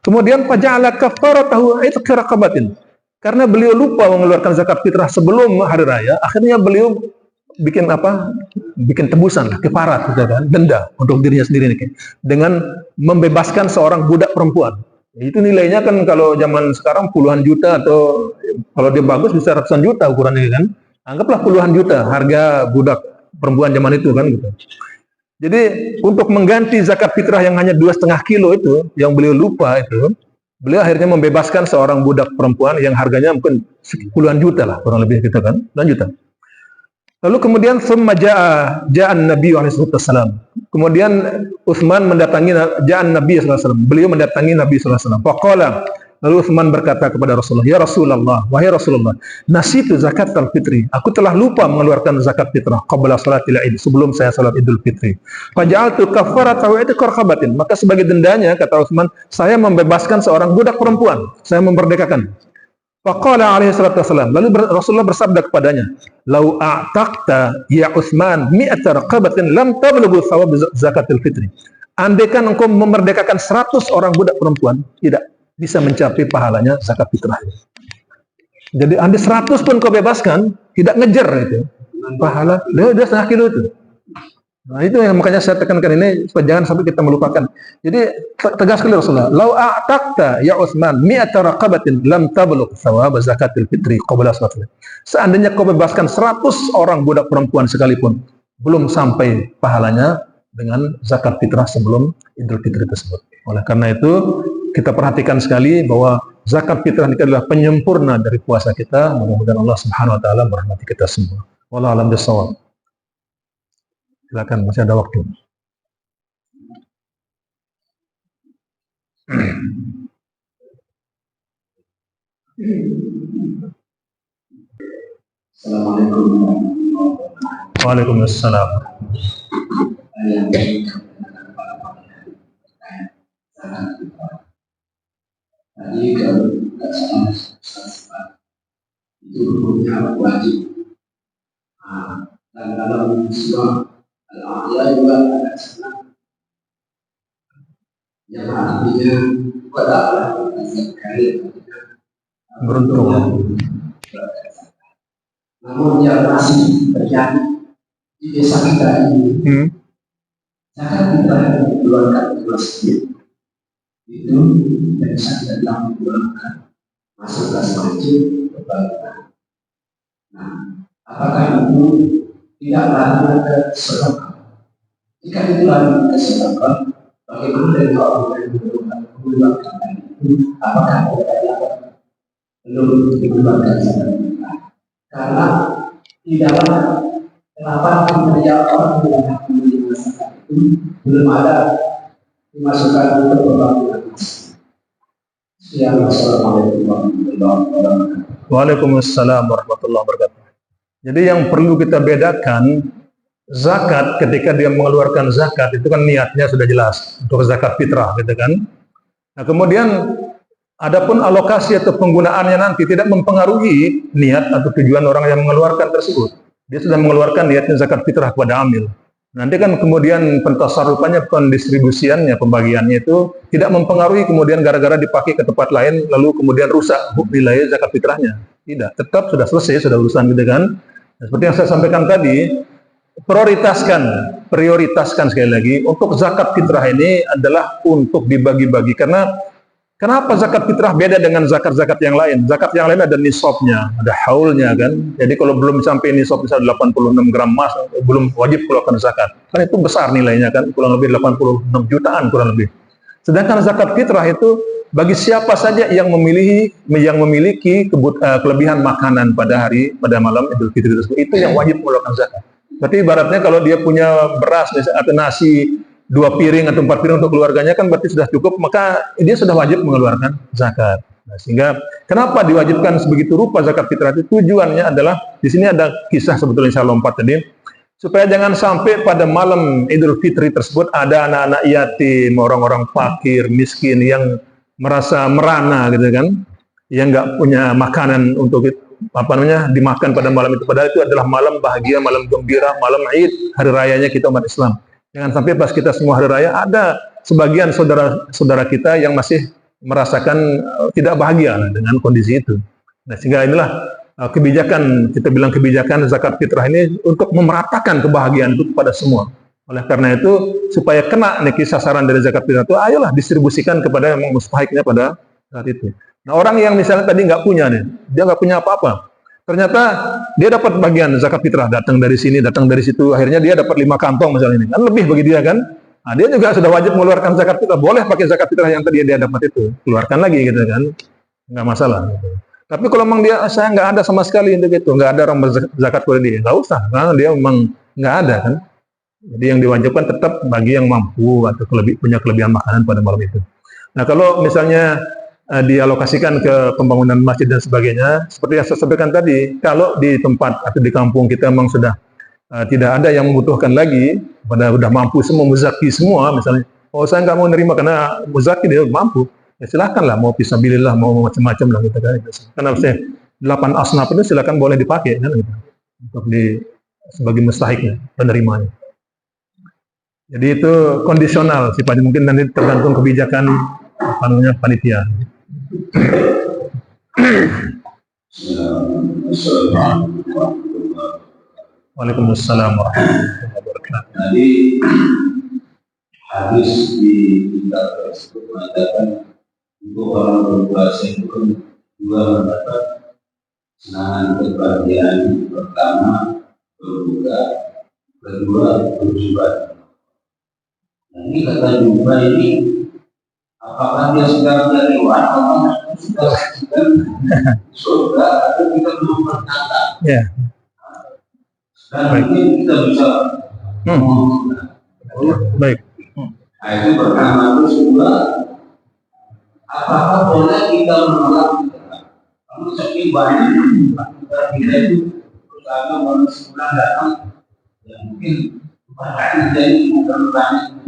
Speaker 1: Kemudian faja'ala kafaratahu itq raqabatin. Karena beliau lupa mengeluarkan zakat fitrah sebelum hari raya, akhirnya beliau bikin tebusan lah, kefarat gitu kan, denda untuk dirinya sendiri nih, dengan membebaskan seorang budak perempuan. Itu nilainya kan kalau zaman sekarang puluhan juta, atau kalau dia bagus bisa ratusan juta ukurannya kan. Anggaplah puluhan juta harga budak perempuan zaman itu kan gitu. Jadi untuk mengganti zakat fitrah yang hanya 2,5 kilo itu, yang beliau lupa itu, beliau akhirnya membebaskan seorang budak perempuan yang harganya mungkin puluhan juta lah, kurang lebih gitu kan, puluhan juta. Lalu kemudian summa ja'an Nabi SAW. Kemudian Utsman mendatangi ja'an Nabi SAW. Beliau mendatangi Nabi SAW. Faqala, lalu Utsman berkata kepada Rasulullah, "Ya Rasulullah, wahai Rasulullah, nasitu zakat al-fitri. Aku telah lupa mengeluarkan zakat fitrah qabla salatil Id, sebelum saya salat Idul Fitri. Faja'altu kafarata wa itqa raqabatin." Maka sebagai dendanya, kata Utsman, saya membebaskan seorang budak perempuan. Saya memerdekakan. Faqala alaihi salatu wassalam. Lalu Rasulullah bersabda kepadanya, "Lau a'taqta ya Utsman mi'ata raqabatin lam tablughu thawab zakatil fitri." Andaikan engkau memerdekakan 100 orang budak perempuan, tidak bisa mencapai pahalanya zakat fitrah. Jadi andai 100 pun kau bebaskan, tidak ngejar itu pahala. Dia 1,5 kilo itu. Nah, itu yang makanya saya tekankan ini supaya jangan sampai kita melupakan. Jadi tegas sekali Rasulullah, "Lau a'taqta ya Utsman mi'ata raqabatin lam tablugh thawab zakatil fitri qabla salatil." Seandainya kau bebaskan 100 orang budak perempuan sekalipun, belum sampai pahalanya dengan zakat fitrah sebelum Idul Fitri tersebut. Oleh karena itu, kita perhatikan sekali bahwa zakat fitrah ini adalah penyempurna dari puasa kita. Mudah-mudahan Allah Subhanahu wa taala merahmati kita semua. Wallahu a'lam bishawab. Silakan, masih ada waktu.
Speaker 2: Assalamualaikum.
Speaker 1: Waalaikumsalam.
Speaker 2: Tadi kalau tidak salah itu hukumnya wajib. Dan dalam surah Al-A'la juga ada senang yang artinya pada sekali
Speaker 1: Beruntung.
Speaker 2: namun yang masih terjadi di desa kita ini, zakat kita yang dikeluarkan di masjid itu dari saya bilang dikeluarkan masuk ke masjid berbagian. Nah, apakah itu tidak lagi ke sedekah? Jika itu lagi ke sedekah, bagaimana dari orang yang mengeluarkan itu? Apakah mereka yang belum mengeluarkan sedekah? Karena di dalam 8 miliar orang yang membeli zakat itu belum ada dimasukkan untuk pembangunan. Assalamualaikum warahmatullahi wabarakatuh.
Speaker 1: Waalaikumsalam warahmatullahi wabarakatuh. Jadi yang perlu kita bedakan, zakat ketika dia mengeluarkan zakat itu kan niatnya sudah jelas untuk zakat fitrah gitu kan. Nah, kemudian adapun alokasi atau penggunaannya nanti tidak mempengaruhi niat atau tujuan orang yang mengeluarkan tersebut. Dia sudah mengeluarkan niatnya zakat fitrah kepada amil. Nanti kan kemudian pentasarrufannya, pendistribusiannya, pembagiannya itu tidak mempengaruhi kemudian gara-gara dipakai ke tempat lain lalu kemudian rusak nilai zakat fitrahnya. Tidak, tetap sudah selesai, sudah urusan gitu kan. Nah, seperti yang saya sampaikan tadi, prioritaskan sekali lagi untuk zakat fitrah ini adalah untuk dibagi-bagi. Karena kenapa zakat fitrah beda dengan zakat-zakat yang lain? Zakat yang lain ada nisabnya, ada haulnya kan. Jadi kalau belum sampai nisab misalnya 86 gram emas, belum wajib keluarkan zakat. Kan itu besar nilainya kan, kurang lebih 86 jutaan kurang lebih. Sedangkan zakat fitrah itu bagi siapa saja yang memiliki kelebihan makanan pada malam Idul Fitri tersebut, itu yang wajib mengeluarkan zakat. Berarti ibaratnya kalau dia punya beras atau nasi 2 piring atau 4 piring untuk keluarganya kan berarti sudah cukup, maka dia sudah wajib mengeluarkan zakat. Nah, sehingga kenapa diwajibkan sebegitu rupa zakat fitrah itu? Tujuannya adalah di sini ada kisah sebetulnya saya lompat tadi, supaya jangan sampai pada malam Idul Fitri tersebut ada anak-anak yatim, orang-orang fakir, miskin yang merasa merana gitu kan, yang nggak punya makanan untuk dimakan pada malam itu. Padahal itu adalah malam bahagia, malam gembira, malam Id, hari rayanya kita umat Islam. Jangan sampai pas kita semua hari raya ada sebagian saudara-saudara kita yang masih merasakan tidak bahagia dengan kondisi itu. Nah, sehingga inilah kebijakan, kita bilang kebijakan zakat fitrah ini untuk memeratakan kebahagiaan itu kepada semua. Oleh karena itu, supaya kena nih sasaran dari zakat fitrah itu, ayolah distribusikan kepada yang mustahiknya pada saat itu. Nah, orang yang misalnya tadi nggak punya nih, dia nggak punya apa-apa. Ternyata dia dapat bagian zakat fitrah, datang dari sini, datang dari situ, akhirnya dia dapat 5 kantong misalnya ini. Kan lebih bagi dia kan? Nah, dia juga sudah wajib mengeluarkan zakat fitrah. Boleh pakai zakat fitrah yang tadi dia dapat itu, keluarkan lagi gitu kan. Nggak masalah. Gitu. Tapi kalau memang dia, saya nggak ada sama sekali untuk itu, nggak ada orang berzakat kepada dia, nggak usah, karena dia memang nggak ada kan. Jadi yang diwajibkan tetap bagi yang mampu atau punya kelebihan makanan pada malam itu. Nah, kalau misalnya dialokasikan ke pembangunan masjid dan sebagainya, seperti yang saya sampaikan tadi, kalau di tempat atau di kampung kita memang sudah tidak ada yang membutuhkan lagi, pada sudah mampu semua, muzaki semua, misalnya, oh saya nggak mau nerima karena muzaki dia mampu, ya silakanlah, mau fisabilillah, mau macam-macam lah gitu kan. Karena saya 8 asnaf itu silakan boleh dipakai kan, gitu, untuk sebagai mustahiknya, penerimanya. Jadi itu kondisional sifatnya, mungkin nanti tergantung kebijakan panitia. Waalaikumsalam warahmatullahi wabarakatuh.
Speaker 2: Jadi hadis di kitab tersebut mengatakan untuk orang berpuasa itu kan juga mendapat senangan kebahagiaan, pertama berbuka, kedua berjumpa. Nah, ini kata jumpa ini, apakah dia sedang menerima atau sudah surga atau kita belum berkata?
Speaker 1: Ya.
Speaker 2: Dan mungkin kita bisa
Speaker 1: Baik.
Speaker 2: Nah, itu pertama. Terus kedua, apakah boleh kita menolak kamu saking banyak kita itu terutama baru sebulan datang, ya mungkin bahkan jadi bukan banyak.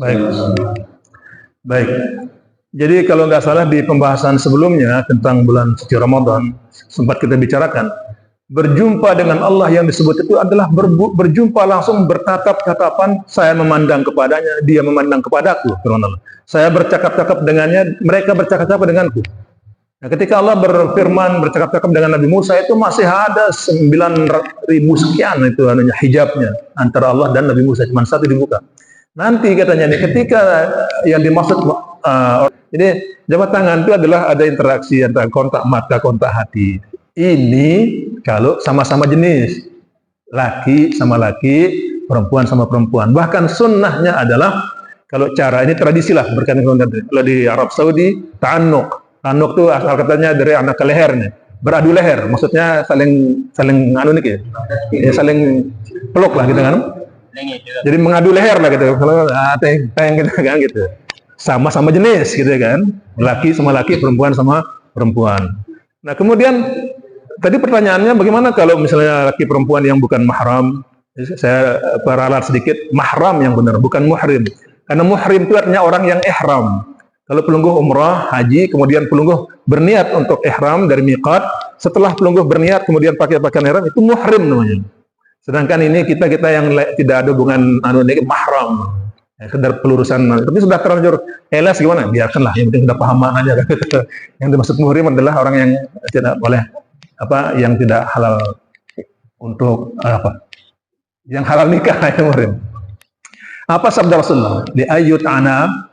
Speaker 1: Baik. Baik. Jadi kalau nggak salah di pembahasan sebelumnya tentang bulan suci Ramadan sempat kita bicarakan, berjumpa dengan Allah yang disebut itu adalah berjumpa langsung, bertatap tatapan, saya memandang kepadanya, dia memandang kepadaku. Saya bercakap-cakap dengannya, mereka bercakap-cakap denganku. Nah, ketika Allah berfirman, bercakap-cakap dengan Nabi Musa, itu masih ada 9.000 sekian itu adanya hijabnya antara Allah dan Nabi Musa, cuma satu dibuka. Nanti katanya nih, ketika yang dimaksud jadi jabat tangan itu adalah ada interaksi antara kontak mata, kontak hati. Ini kalau sama-sama jenis, laki sama laki, perempuan sama perempuan. Bahkan sunnahnya adalah, kalau cara ini tradisi lah, berkaitan dengan kalau di Arab Saudi, ta'anuk. Ta'anuk itu asal katanya dari anak ke lehernya, beradu leher, maksudnya saling anu nih ya, saling peluk lah gitu kan. Jadi mengadu leher lah gitu, kalau teng gitu kan gitu. Sama-sama jenis gitu kan, laki sama laki, perempuan sama perempuan. Nah kemudian tadi pertanyaannya bagaimana kalau misalnya laki perempuan yang bukan mahram? Saya peralat sedikit, mahram yang benar, bukan muhrim. Karena muhrim itu artinya orang yang ihram. Kalau pelungguh umrah, haji, kemudian pelungguh berniat untuk ihram dari miqat, setelah pelungguh berniat kemudian pakai pakaian ihram, itu muhrim namanya. Sedangkan ini kita yang tidak ada hubungan mahram, sekedar pelurusan, tapi sudah terlanjur elas gimana? Biarkanlah, yang penting sudah paham maknanya. Yang dimaksud muhrim adalah orang yang tidak boleh yang tidak halal untuk yang halal nikah ya muhrim. Apa sabda Rasulullah? Li ayyut ana,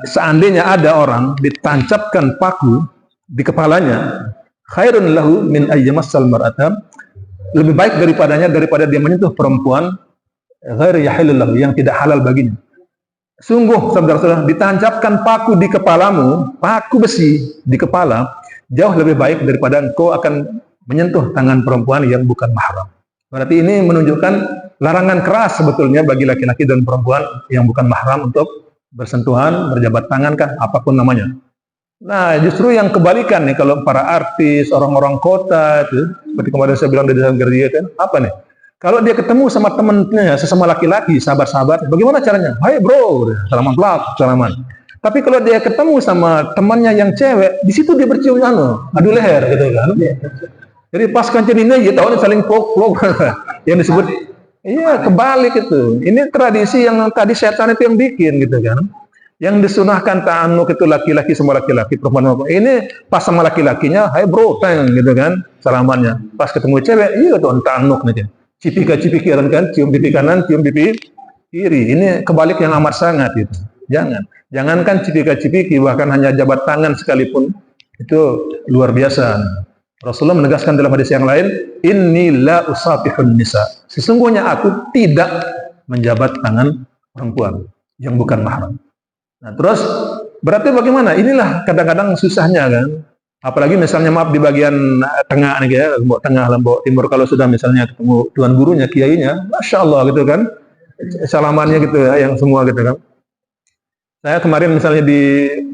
Speaker 1: seandainya ada orang ditancapkan paku di kepalanya, khairun lahu min ayyamassal mar'ata, lebih baik daripada dia menyentuh perempuan ghair yahillul lahu, yang tidak halal baginya. Sungguh sabda Rasulullah, ditancapkan paku di kepalamu, paku besi di kepala, jauh lebih baik daripada engkau akan menyentuh tangan perempuan yang bukan mahram. Berarti ini menunjukkan larangan keras sebetulnya bagi laki-laki dan perempuan yang bukan mahram untuk bersentuhan, berjabat tangan kah, apapun namanya. Nah, justru yang kebalikan nih, kalau para artis, orang-orang kota itu, seperti kemarin saya bilang di dalam gereja kan, apa nih? Kalau dia ketemu sama temennya, sesama laki-laki, sahabat-sahabat, bagaimana caranya? Hai bro, salaman pelak, salaman. Tapi kalau dia ketemu sama temannya yang cewek, di situ dia bercium adu leher gitu kan. Jadi pas kancing ini, ya tahu saling peluk, yang disebut, iya kebalik itu. Ini tradisi yang tadi setan itu yang bikin gitu kan. Yang disunahkan ta'anuk itu laki-laki sama laki-laki, perempuan. Ini pas sama laki-lakinya, hai bro, teng gitu kan, salamannya. Pas ketemu cewek, iya tuh ta'anuk nih. cipika-cipiki kan, cium pipi kanan, cium pipi kiri. Ini kebalik yang amat sangat itu. Jangankan cipika-cipiki, bahkan hanya jabat tangan sekalipun itu luar biasa. Rasulullah menegaskan dalam hadis yang lain, inni la usafihun nisa. Sesungguhnya aku tidak menjabat tangan perempuan yang bukan mahram. Nah, terus berarti bagaimana? Inilah kadang-kadang susahnya kan. Apalagi misalnya maaf di bagian tengah nih ya, Lombok Tengah, Lombok Timur, kalau sudah misalnya ketemu tuan gurunya, kiainya, masya Allah gitu kan, salamannya gitu ya, yang semua gitu kan. Saya kemarin misalnya di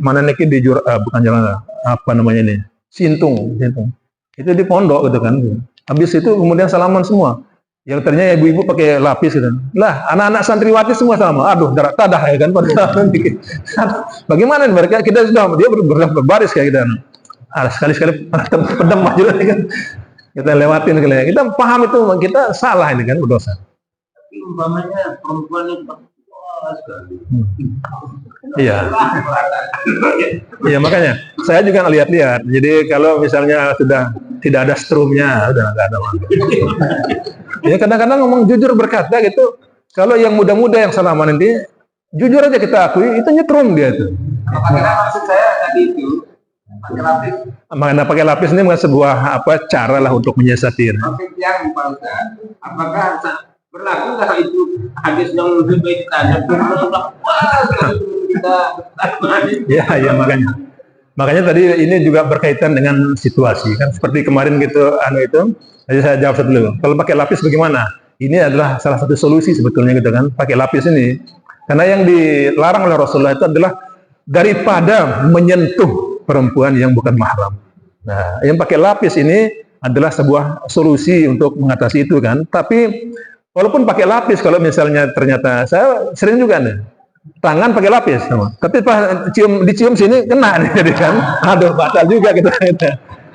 Speaker 1: mana nih di bukan jalan apa namanya ini, Sintung. Itu di pondok gitu kan. Habis itu kemudian salaman semua. Yang ternyata ibu-ibu pakai lapis gitu. Lah, anak-anak santriwati semua salaman. Aduh, darah tadah ya kan. Bagaimana mereka? Kita sudah dia berbaris kayak gitu. Sekali-sekali pedam aja kan. Kita lewatin kali ya. Kita paham itu kita salah ini kan, berdosa.
Speaker 2: Tapi umpamanya perempuan itu sekali.
Speaker 1: Iya. Iya, makanya saya juga ngeliat-lihat. Jadi kalau misalnya sudah tidak ada strumnya, udah nggak ada masalah. Ya kadang-kadang ngomong jujur berkata gitu. Kalau yang muda-muda yang salaman nanti, jujur aja kita akui itu nyetrum dia itu.
Speaker 2: Makanya maksud saya tadi itu pakai lapis.
Speaker 1: Makanya pakai lapis ini bukan sebuah cara lah untuk menyiasati.
Speaker 2: Oke, yang Pak Ustaz, apakah berlaku kalau itu hadis yang lebih baik kita
Speaker 1: ya makanya tadi ini juga berkaitan dengan situasi kan, seperti kemarin gitu jadi saya jawab dulu, kalau pakai lapis bagaimana? Ini adalah salah satu solusi sebetulnya gitu kan, pakai lapis ini, karena yang dilarang oleh Rasulullah itu adalah daripada menyentuh perempuan yang bukan mahram. Nah, yang pakai lapis ini adalah sebuah solusi untuk mengatasi itu kan, tapi walaupun pakai lapis, kalau misalnya ternyata saya sering juga nih, tangan pakai lapis, tapi pas dicium sini kena nih, jadi kan, aduh batal juga gitu,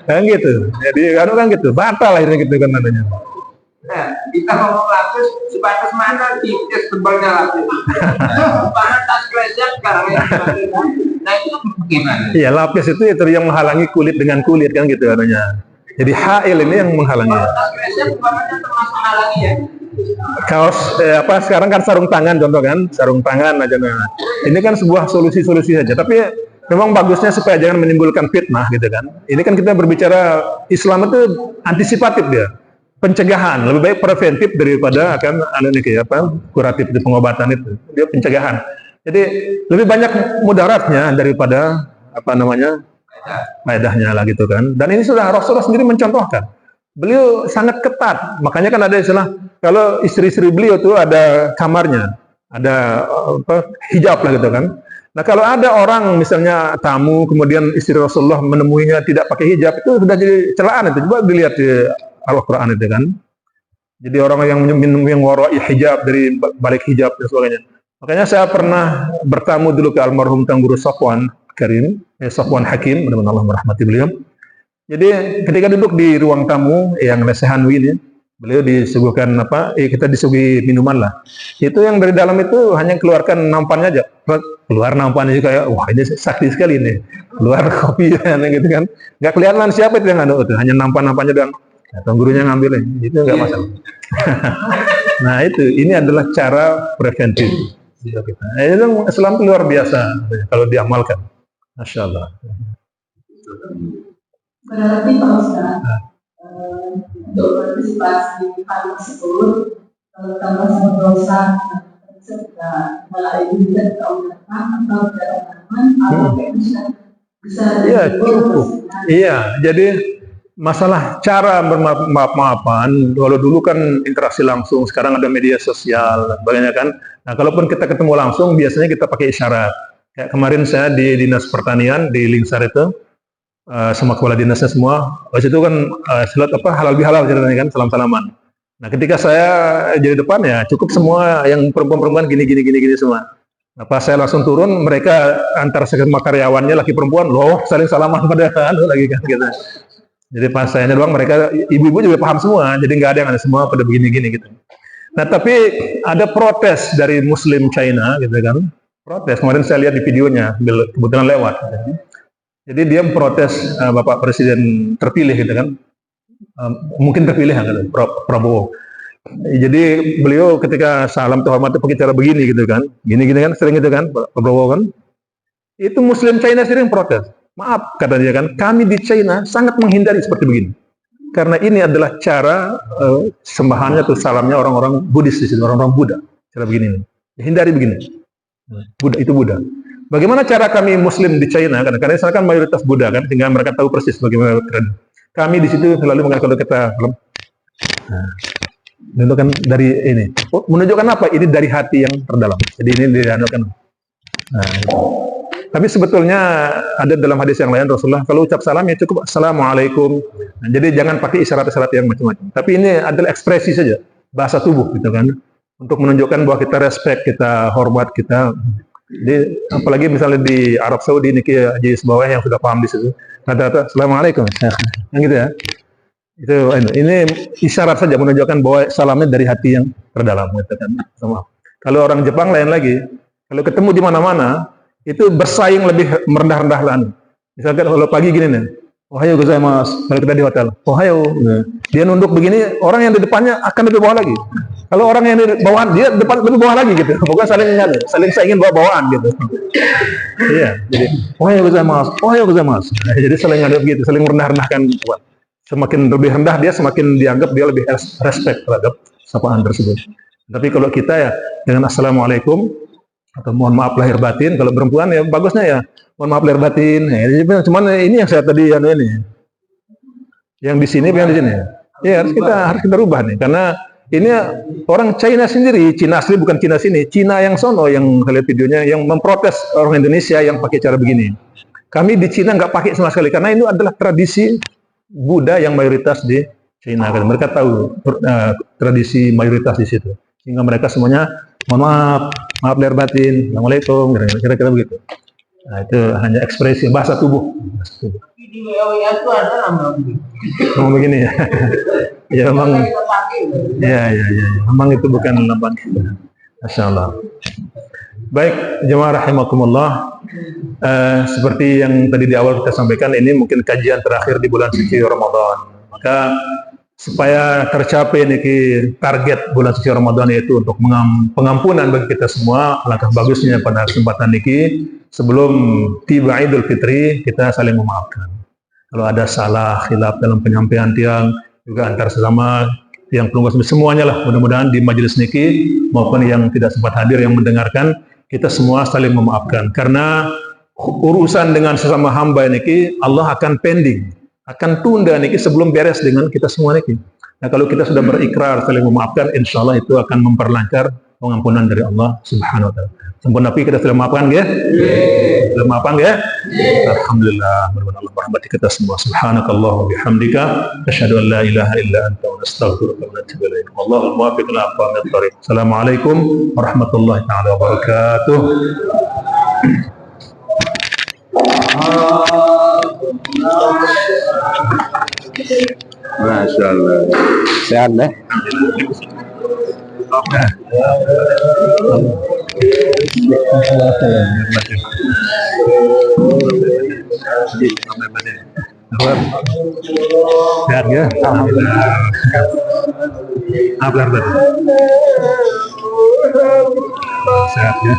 Speaker 1: kan gitu. Jadi kan gitu, batal akhirnya gitu kan adanya.
Speaker 2: Nah, kita ngomong lapis sebatas mana tipis tebalnya lapis? Bahan tas kresek sekarang ya. Nah itu bagaimana?
Speaker 1: Iya, lapis itu yang menghalangi kulit dengan kulit kan gitu adanya. Jadi hail ini yang menghalangi.
Speaker 2: Tas kresek umpamanya termasuk halangi ya.
Speaker 1: Kaos sekarang kan sarung tangan contoh kan, sarung tangan aja. Nah, ini kan sebuah solusi-solusi saja, tapi memang bagusnya supaya jangan menimbulkan fitnah gitu kan. Ini kan kita berbicara Islam itu antisipatif dia, pencegahan, lebih baik preventif daripada akan kuratif di pengobatan itu. Dia pencegahan. Jadi lebih banyak mudaratnya daripada faedahnya lah gitu kan. Dan ini sudah Rasulullah sendiri mencontohkan. Beliau sangat ketat, makanya kan ada istilah kalau istri-istri beliau tuh ada kamarnya, ada hijab lah gitu kan. Nah kalau ada orang misalnya tamu kemudian istri Rasulullah menemuinya tidak pakai hijab, itu sudah jadi celaan itu. Coba dilihat di Al-Quran itu kan. Jadi orang yang menemui warai hijab dari balik hijab dan sebagainya. Makanya saya pernah bertamu dulu ke almarhum Tuan Guru Safwan Hakim, mudah-mudahan Allah merahmati beliau. Jadi ketika duduk di ruang tamu yang lesehan ini, beliau disuguhkan kita disuguhi minuman lah. Itu yang dari dalam itu hanya keluarkan nampannya aja. Keluar nampannya kayak wah ini sakti sekali nih. Keluar kopi gitu kan. Enggak kelihatan siapa itu yang itu, hanya nampan-nampannya doang. Nah, gurunya ngambil itu enggak masalah. Nah, ini adalah cara preventif. Itu Islam itu luar biasa kalau diamalkan. Masya Allah.
Speaker 3: Berarti Pak Ustaz, untuk berpartisipasi hal tersebut, tambah sama dosa, malah itu tidak tahu datang atau tidak aman, atau bisa.
Speaker 1: Iya, cukup. Iya, jadi masalah cara bermaaf-maafan, kalau dulu kan interaksi langsung, sekarang ada media sosial, banyak kan. Nah, kalaupun kita ketemu langsung, biasanya kita pakai isyarat. Kayak kemarin saya di Dinas Pertanian di Lingsar itu, sama kepala dinasnya semua. Waktu itu kan halal bihalal ceritanya kan, salam-salaman. Nah, ketika saya jadi depan ya cukup semua yang perempuan-perempuan gini semua. Nah, pas saya langsung turun, mereka antar semua karyawannya laki perempuan, loh saling salaman pada lagi kan gitu. Jadi pas saya doang, mereka ibu-ibu juga paham semua, jadi nggak ada yang semua pada begini-gini gitu. Nah, tapi ada protes dari Muslim China gitu kan. Protes, kemarin saya lihat di videonya, kebetulan lewat. Jadi dia memprotes Bapak Presiden terpilih gitu kan, mungkin terpilih Prabowo. Jadi beliau ketika salam terhormat itu pakai cara begini gitu kan, gini-gini kan, sering gitu kan, Pak Prabowo kan. Itu Muslim China sering protes. Maaf, kata dia kan, kami di China sangat menghindari seperti begini. Karena ini adalah cara sembahannya atau salamnya orang-orang Buddhis di sini, orang-orang Buddha. Cara begini, hindari begini. Buddha itu Buddha. Bagaimana cara kami Muslim di China? Karena di sana kan mayoritas Buddha kan, sehingga mereka tahu persis bagaimana keren. Kami di situ selalu mengatakan kata, menunjukkan dari ini, menunjukkan apa? Ini dari hati yang terdalam. Jadi ini dianukan. Nah, tapi sebetulnya ada dalam hadis yang lain Rasulullah kalau ucap salam ya cukup assalamualaikum. Nah, jadi jangan pakai isyarat-isyarat yang macam-macam. Tapi ini adalah ekspresi saja, bahasa tubuh gitu kan, untuk menunjukkan bahwa kita respect, kita hormat, kita. Jadi, apalagi misalnya di Arab Saudi ini Haji Isbawah yang sudah paham di situ, kata-kata assalamualaikum, yang gitu ya. Itu ini isyarat saja menunjukkan bahwa salamnya dari hati yang terdalam gitu kan. Kalau orang Jepang lain lagi, kalau ketemu di mana-mana itu bersaing lebih merendah-rendahkan. Misalkan kalau pagi gini nih, ohayo gozaimasu, kalau kita di hotel, ohayo, dia nunduk begini, orang yang di depannya akan lebih bawah lagi. Kalau orang yang di bawah dia depan lebih bawah lagi gitu, pokoknya saling saingin bawaan gitu. Iya, jadi ohayo gozaimasu, jadi saling ada begitu, saling merendah-rendahkan. Semakin lebih rendah dia, semakin dianggap dia lebih respect terhadap sapaan tersebut. Tapi kalau kita ya dengan assalamualaikum atau mohon maaf lahir batin, kalau perempuan ya bagusnya ya mohon maaf lahir batin. Cuman ini yang saya tadi ini, yang di sini, yang di sini. Ya harus kita rubah nih, karena ini orang China sendiri, Cina asli bukan Cina sini, Cina yang sono yang saya lihat videonya yang memprotes orang Indonesia yang pakai cara begini. Kami di Cina nggak pakai sama sekali karena ini adalah tradisi Buddha yang mayoritas di China. Mereka tahu tradisi mayoritas di situ, sehingga mereka semuanya mohon maaf lahir batin, assalamualaikum, kira-kira begitu. Nah, itu hanya ekspresi bahasa tubuh.
Speaker 2: Di WA itu ada nama
Speaker 1: Memang begini ya. Ya memang. Ya. Memang itu bukan lambang kita. Masya Allah. Baik, jemaah rahimakumullah. Seperti yang tadi di awal kita sampaikan, ini mungkin kajian terakhir di bulan suci Ramadan. Maka supaya tercapai niki target bulan suci Ramadan, yaitu untuk pengampunan bagi kita semua, langkah bagusnya pada kesempatan niki sebelum tiba Idul Fitri kita saling memaafkan. Kalau ada salah khilaf dalam penyampaian tiang juga antar sesama yang pelunggas semuanya lah, mudah-mudahan di majelis niki maupun yang tidak sempat hadir yang mendengarkan, kita semua saling memaafkan, karena urusan dengan sesama hamba niki Allah akan pending, akan tunda niki sebelum beres dengan kita semua niki. Nah, kalau kita sudah berikrar saling memaafkan, insya Allah itu akan memperlancar pengampunan dari Allah Subhanahu wa Ta'ala. Sampun Nabi kita sudah maafkan ya? Sudah maafkan ya? Alhamdulillah, berbuat Allah merahmati kita semua. Subhanakallah wa bihamdika asyhadu an la ilaha illa anta wa nastaghfiruka wa natubu ilaik. Wallahul muwaffiq ila aqwamit thoriq. Assalamualaikum warahmatullahi taala wabarakatuh. Masya Allah. Sehat deh. Sehat ya? Alhamdulillah. Alhamdulillah. Sehat ya?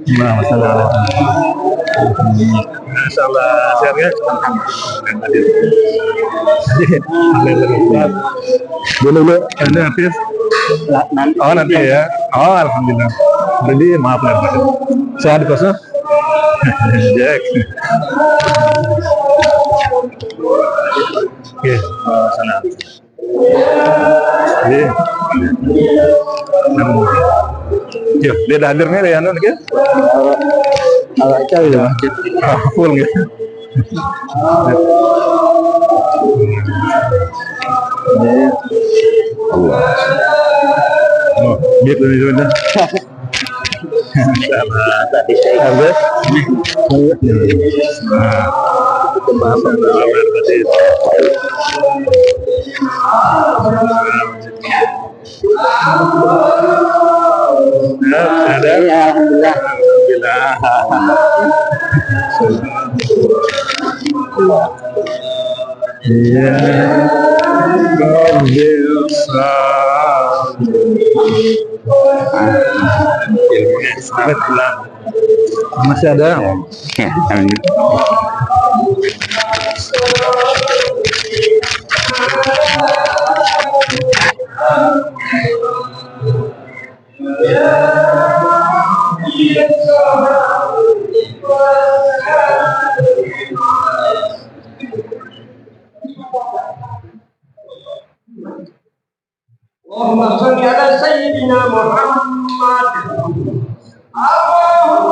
Speaker 1: Gimana masalah? Masalah sehat ya? Dulu ada artis? Oh nanti ya? Oh alhamdulillah. Jadi maaf lah. Sehat kosnya? Jack. Oke, sana. Yo, dia dah hadir nih, Leandro nih. Agak cari ya, full gitu. Allah. Oh, gitu nih sebentar. Sama. Tadi saya. pembahasan ada ya, alhamdulillah. Ya, masih ada? Ya,
Speaker 2: Allahumma sholli ala sayyidina Muhammad. Allahumma